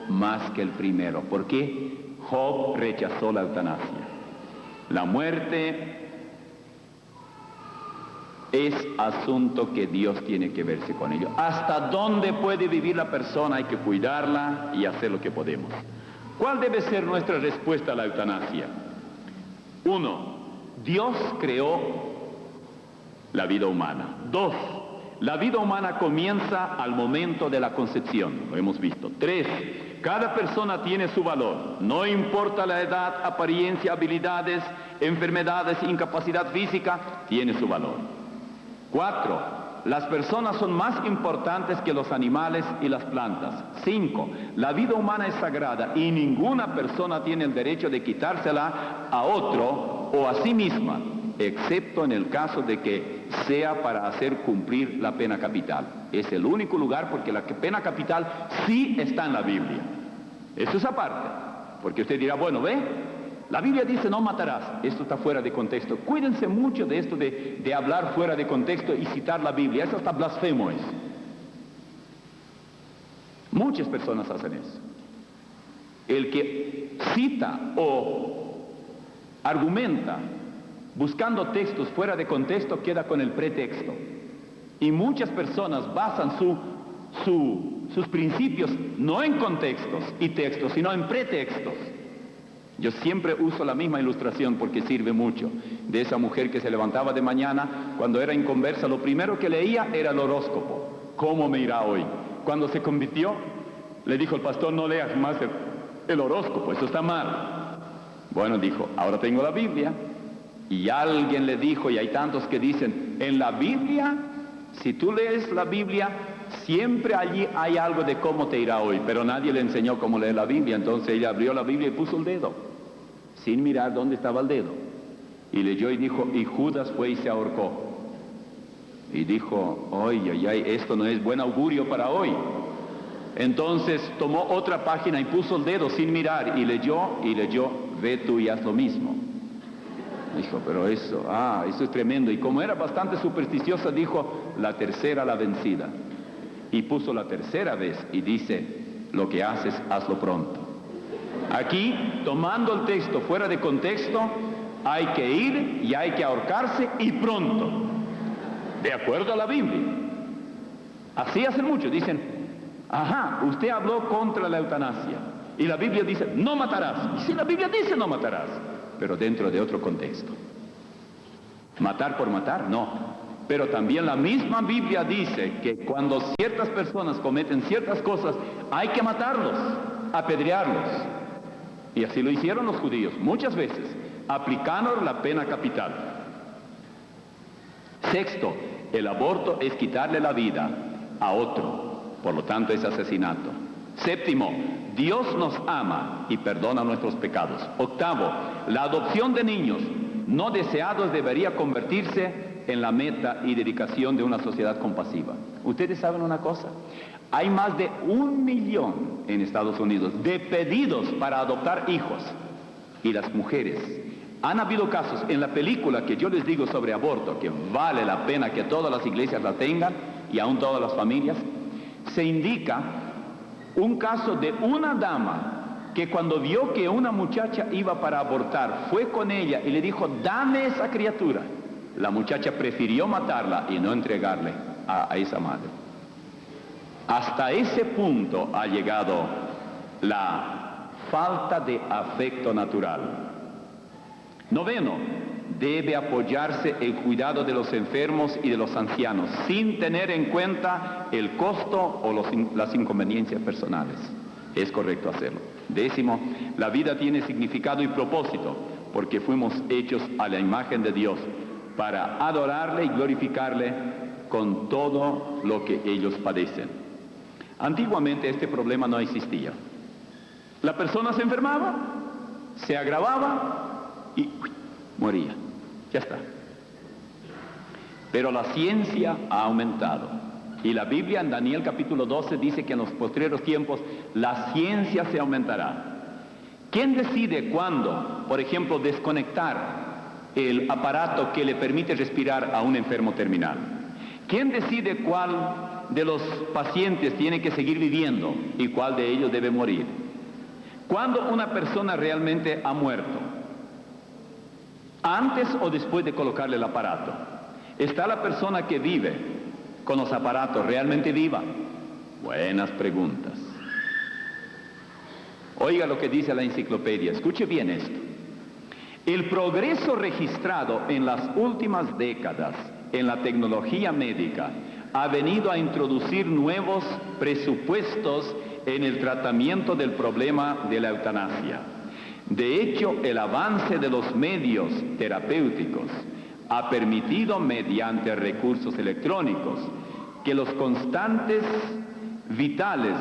más que el primero. ¿Por qué? Job rechazó la eutanasia. La muerte es asunto que Dios tiene que verse con ello. ¿Hasta dónde puede vivir la persona? Hay que cuidarla y hacer lo que podemos. ¿Cuál debe ser nuestra respuesta a la eutanasia? 1. Dios creó la vida humana. 2. La vida humana comienza al momento de la concepción, lo hemos visto. 3. Cada persona tiene su valor, no importa la edad, apariencia, habilidades, enfermedades, incapacidad física, tiene su valor. 4. Las personas son más importantes que los animales y las plantas. 5. La vida humana es sagrada y ninguna persona tiene el derecho de quitársela a otro o a sí misma, excepto en el caso de que sea para hacer cumplir la pena capital. Es el único lugar porque la pena capital sí está en la Biblia. Eso es aparte, porque usted dirá: bueno, ¿ve? La Biblia dice no matarás. Esto está fuera de contexto. Cuídense mucho de esto de hablar fuera de contexto y citar la Biblia. Eso hasta blasfemo es. Muchas personas hacen eso. El que cita o argumenta buscando textos fuera de contexto queda con el pretexto. Y muchas personas basan sus principios no en contextos y textos, sino en pretextos. Yo siempre uso la misma ilustración porque sirve mucho, de esa mujer que se levantaba de mañana, cuando era inconversa, lo primero que leía era el horóscopo. ¿Cómo me irá hoy? Cuando se convirtió, le dijo el pastor, no leas más el horóscopo, eso está mal. Bueno, dijo, ahora tengo la Biblia. Y alguien le dijo, y hay tantos que dicen, en la Biblia, si tú lees la Biblia, siempre allí hay algo de cómo te irá hoy, pero nadie le enseñó cómo leer la Biblia. Entonces ella abrió la Biblia y puso el dedo, sin mirar dónde estaba el dedo. Y leyó y dijo, y Judas fue y se ahorcó. Y dijo, oye, esto no es buen augurio para hoy. Entonces tomó otra página y puso el dedo sin mirar y leyó, ve tú y haz lo mismo. Dijo, pero eso es tremendo. Y como era bastante supersticiosa, dijo, la tercera la vencida. Y puso la tercera vez y dice, lo que haces, hazlo pronto. Aquí, tomando el texto fuera de contexto, hay que ir y hay que ahorcarse y pronto, de acuerdo a la Biblia. Así hacen muchos, dicen, usted habló contra la eutanasia y la Biblia dice, no matarás. Y si la Biblia dice no matarás, pero dentro de otro contexto. Matar por matar, no. Pero también la misma Biblia dice que cuando ciertas personas cometen ciertas cosas, hay que matarlos, apedrearlos. Y así lo hicieron los judíos, muchas veces, aplicando la pena capital. Sexto, el aborto es quitarle la vida a otro, por lo tanto es asesinato. Séptimo, Dios nos ama y perdona nuestros pecados. Octavo, la adopción de niños no deseados debería convertirse en la meta y dedicación de una sociedad compasiva. Ustedes saben una cosa, hay más de 1 millón en Estados Unidos de pedidos para adoptar hijos, y las mujeres, han habido casos en la película que yo les digo sobre aborto, que vale la pena que todas las iglesias la tengan y aún todas las familias, se indica un caso de una dama que cuando vio que una muchacha iba para abortar, fue con ella y le dijo, dame esa criatura. La muchacha prefirió matarla y no entregarle a esa madre. Hasta ese punto ha llegado la falta de afecto natural. Noveno, debe apoyarse el cuidado de los enfermos y de los ancianos, sin tener en cuenta el costo o las inconveniencias personales. Es correcto hacerlo. Décimo, la vida tiene significado y propósito, porque fuimos hechos a la imagen de Dios, para adorarle y glorificarle con todo lo que ellos padecen. Antiguamente este problema no existía. La persona se enfermaba, se agravaba y moría. Ya está. Pero la ciencia ha aumentado. Y la Biblia en Daniel capítulo 12 dice que en los postreros tiempos la ciencia se aumentará. ¿Quién decide cuándo, por ejemplo, desconectar el aparato que le permite respirar a un enfermo terminal? ¿Quién decide cuál de los pacientes tiene que seguir viviendo y cuál de ellos debe morir? ¿Cuándo una persona realmente ha muerto? ¿Antes o después de colocarle el aparato? ¿Está la persona que vive con los aparatos realmente viva? Buenas preguntas. Oiga lo que dice la enciclopedia, escuche bien esto. El progreso registrado en las últimas décadas en la tecnología médica ha venido a introducir nuevos presupuestos en el tratamiento del problema de la eutanasia. De hecho, el avance de los medios terapéuticos ha permitido, mediante recursos electrónicos, que los constantes vitales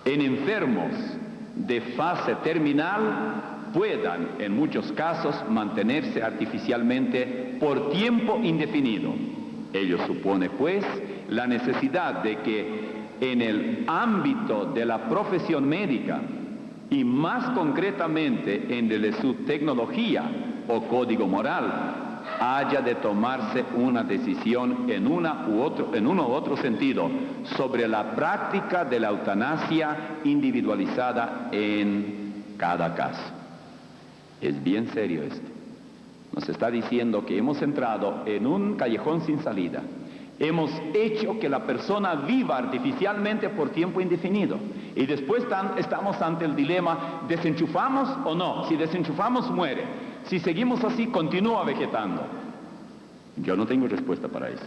en enfermos de fase terminal puedan, en muchos casos, mantenerse artificialmente por tiempo indefinido. Ello supone, pues, la necesidad de que en el ámbito de la profesión médica, y más concretamente en el de su tecnología o código moral, haya de tomarse una decisión en uno u otro sentido sobre la práctica de la eutanasia individualizada en cada caso. Es bien serio esto. Nos está diciendo que hemos entrado en un callejón sin salida, Hemos hecho que la persona viva artificialmente por tiempo indefinido. Y después estamos ante el dilema, ¿desenchufamos o no? Si desenchufamos, muere. Si seguimos así, continúa vegetando. Yo no tengo respuesta para eso.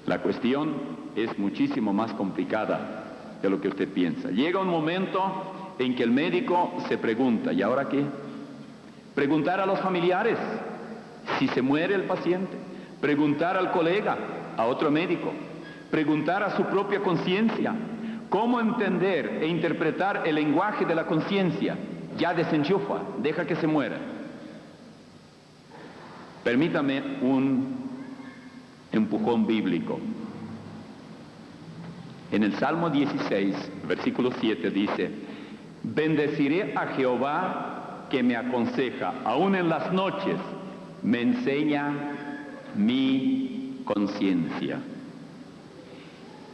La cuestión es muchísimo más complicada de lo que usted piensa. Llega un momento en que el médico se pregunta, ¿y ahora qué? Preguntar a los familiares si se muere el paciente. Preguntar al colega, a otro médico, preguntar a su propia conciencia, cómo entender e interpretar el lenguaje de la conciencia. Ya desenchufa, deja que se muera. Permítame un empujón bíblico. En el Salmo 16, versículo 7 dice, bendeciré a Jehová que me aconseja, aún en las noches me enseña mi conciencia.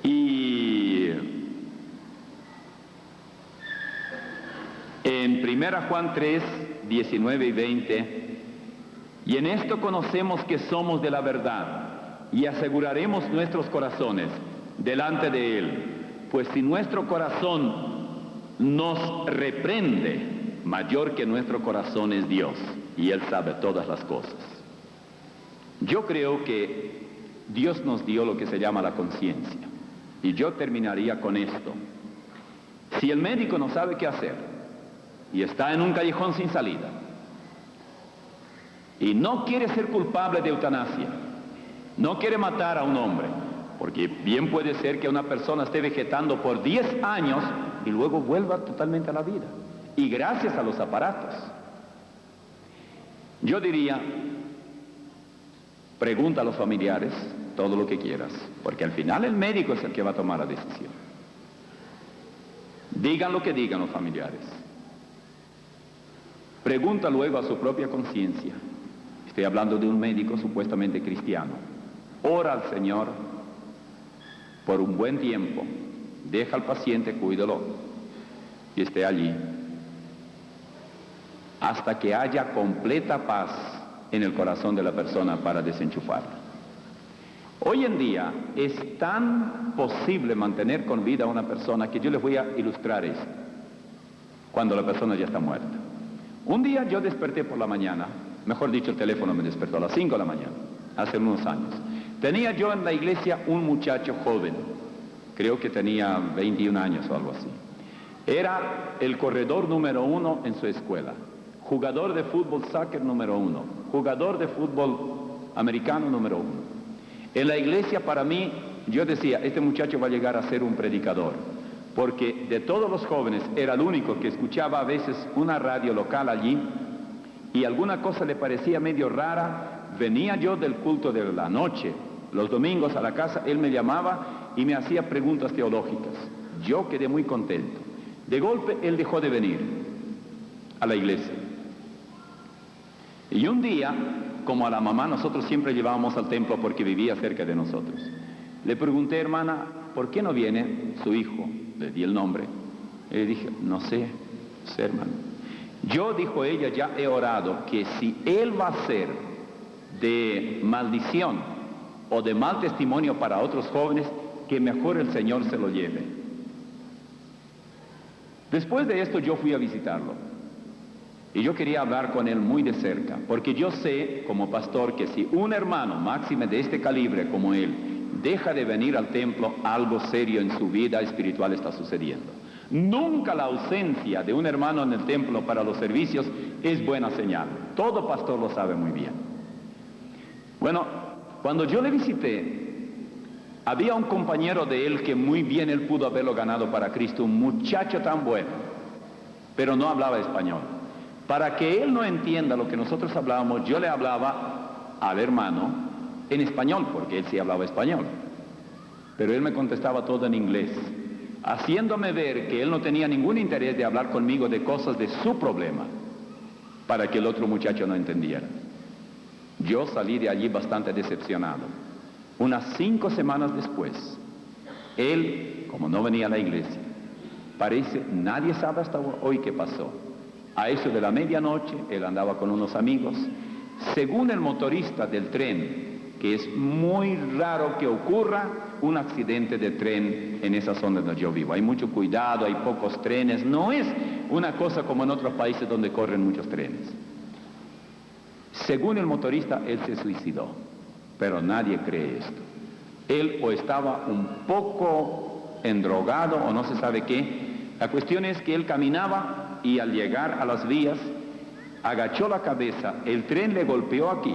Y en 1 Juan 3, 19 y 20, y en esto conocemos que somos de la verdad y aseguraremos nuestros corazones delante de Él, pues si nuestro corazón nos reprende, mayor que nuestro corazón es Dios, y Él sabe todas las cosas. Yo creo que Dios nos dio lo que se llama la conciencia. Y yo terminaría con esto. Si el médico no sabe qué hacer y está en un callejón sin salida y no quiere ser culpable de eutanasia, no quiere matar a un hombre, porque bien puede ser que una persona esté vegetando por 10 años y luego vuelva totalmente a la vida, y gracias a los aparatos. Yo diría, pregunta a los familiares todo lo que quieras, porque al final el médico es el que va a tomar la decisión. Digan lo que digan los familiares. Pregunta luego a su propia conciencia. Estoy hablando de un médico supuestamente cristiano. Ora al Señor por un buen tiempo. Deja al paciente, cuídalo y esté allí hasta que haya completa paz en el corazón de la persona para desenchufarla. Hoy en día es tan posible mantener con vida a una persona que yo les voy a ilustrar esto. Cuando la persona ya está muerta. Un día yo desperté por la mañana, mejor dicho, el teléfono me despertó a las 5 de la mañana, hace unos años. Tenía yo en la iglesia un muchacho joven, creo que tenía 21 años o algo así. Era el corredor número 1 en su escuela, jugador de fútbol soccer número 1, jugador de fútbol americano número 1. En la iglesia, para mí, yo decía, este muchacho va a llegar a ser un predicador, porque de todos los jóvenes era el único que escuchaba a veces una radio local allí y alguna cosa le parecía medio rara. Venía yo del culto de la noche, los domingos a la casa, él me llamaba y me hacía preguntas teológicas. Yo quedé muy contento. De golpe él dejó de venir a la iglesia. Y un día, como a la mamá nosotros siempre llevábamos al templo porque vivía cerca de nosotros, le pregunté, hermana, ¿por qué no viene su hijo? Le di el nombre. Y le dije, no sé, hermano. Yo, dijo ella, ya he orado que si él va a ser de maldición o de mal testimonio para otros jóvenes, que mejor el Señor se lo lleve. Después de esto yo fui a visitarlo. Y yo quería hablar con él muy de cerca, porque yo sé, como pastor, que si un hermano, máxime de este calibre como él, deja de venir al templo, algo serio en su vida espiritual está sucediendo. Nunca la ausencia de un hermano en el templo para los servicios es buena señal. Todo pastor lo sabe muy bien. Bueno, cuando yo le visité, había un compañero de él que muy bien él pudo haberlo ganado para Cristo, un muchacho tan bueno, pero no hablaba español. Para que él no entienda lo que nosotros hablábamos, yo le hablaba al hermano en español, porque él sí hablaba español. Pero él me contestaba todo en inglés, haciéndome ver que él no tenía ningún interés de hablar conmigo de cosas de su problema, para que el otro muchacho no entendiera. Yo salí de allí bastante decepcionado. Unas 5 semanas después, él, como no venía a la iglesia, parece, nadie sabe hasta hoy qué pasó. A eso de la medianoche, él andaba con unos amigos. Según el motorista del tren que es muy raro que ocurra un accidente de tren en esa zona donde yo vivo. Hay mucho cuidado, hay pocos trenes, no es una cosa como en otros países donde corren muchos trenes. Según el motorista, él se suicidó, pero nadie cree esto. Él o estaba un poco endrogado o no se sabe qué. La cuestión es que él caminaba y al llegar a las vías, agachó la cabeza, el tren le golpeó aquí,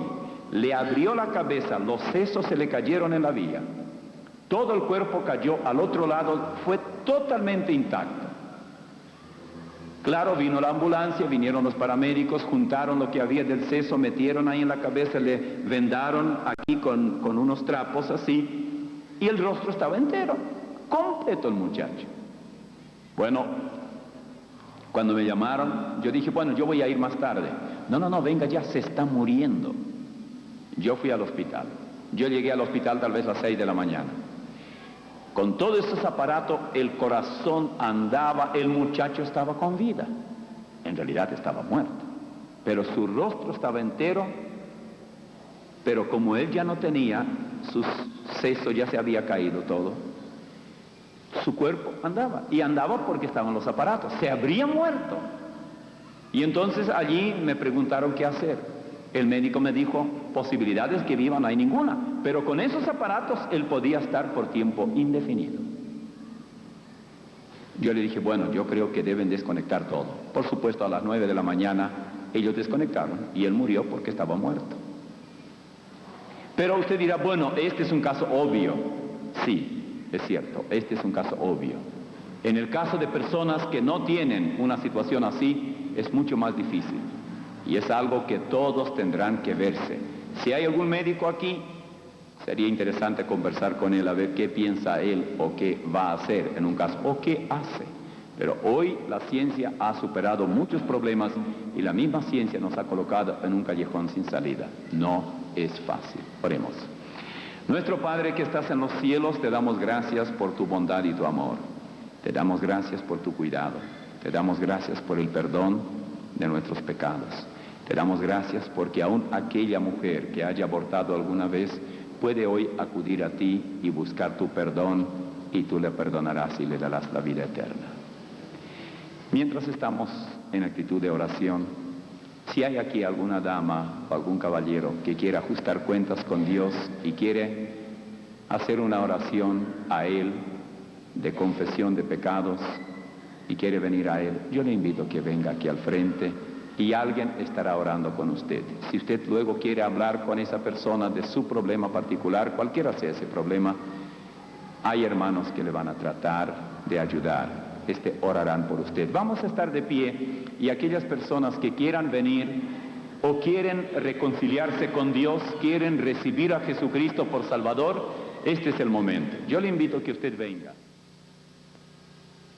le abrió la cabeza, los sesos se le cayeron en la vía, todo el cuerpo cayó al otro lado, fue totalmente intacto. Claro, vino la ambulancia, vinieron los paramédicos, juntaron lo que había del seso, metieron ahí en la cabeza, le vendaron aquí con unos trapos así, y el rostro estaba entero, completo el muchacho. Bueno, cuando me llamaron, yo dije, bueno, yo voy a ir más tarde. No, venga, ya se está muriendo. Yo fui al hospital. Yo llegué al hospital tal vez a las 6 de la mañana. Con todos esos aparatos, el corazón andaba, el muchacho estaba con vida. En realidad estaba muerto. Pero su rostro estaba entero, pero como él ya no tenía, su seso ya se había caído todo, su cuerpo andaba. Y andaba porque estaban los aparatos. Se habría muerto. Y entonces allí me preguntaron qué hacer. El médico me dijo, posibilidades que viva no hay ninguna, pero con esos aparatos él podía estar por tiempo indefinido. Yo le dije, bueno, yo creo que deben desconectar todo. Por supuesto, a las 9 de la mañana ellos desconectaron y él murió porque estaba muerto. Pero usted dirá, bueno, este es un caso obvio. Sí, es cierto, este es un caso obvio. En el caso de personas que no tienen una situación así, es mucho más difícil. Y es algo que todos tendrán que verse. Si hay algún médico aquí, sería interesante conversar con él a ver qué piensa él o qué va a hacer en un caso, o qué hace. Pero hoy la ciencia ha superado muchos problemas y la misma ciencia nos ha colocado en un callejón sin salida. No es fácil. Oremos. Nuestro Padre que estás en los cielos, te damos gracias por tu bondad y tu amor. Te damos gracias por tu cuidado. Te damos gracias por el perdón de nuestros pecados. Te damos gracias porque aún aquella mujer que haya abortado alguna vez puede hoy acudir a ti y buscar tu perdón y tú le perdonarás y le darás la vida eterna. Mientras estamos en actitud de oración, si hay aquí alguna dama o algún caballero que quiera ajustar cuentas con Dios y quiere hacer una oración a Él de confesión de pecados y quiere venir a Él, yo le invito a que venga aquí al frente y alguien estará orando con usted. Si usted luego quiere hablar con esa persona de su problema particular, cualquiera sea ese problema, hay hermanos que le van a tratar de ayudar, orarán por usted. Vamos a estar de pie y aquellas personas que quieran venir o quieren reconciliarse con Dios, quieren recibir a Jesucristo por Salvador, este es el momento. Yo le invito a que usted venga.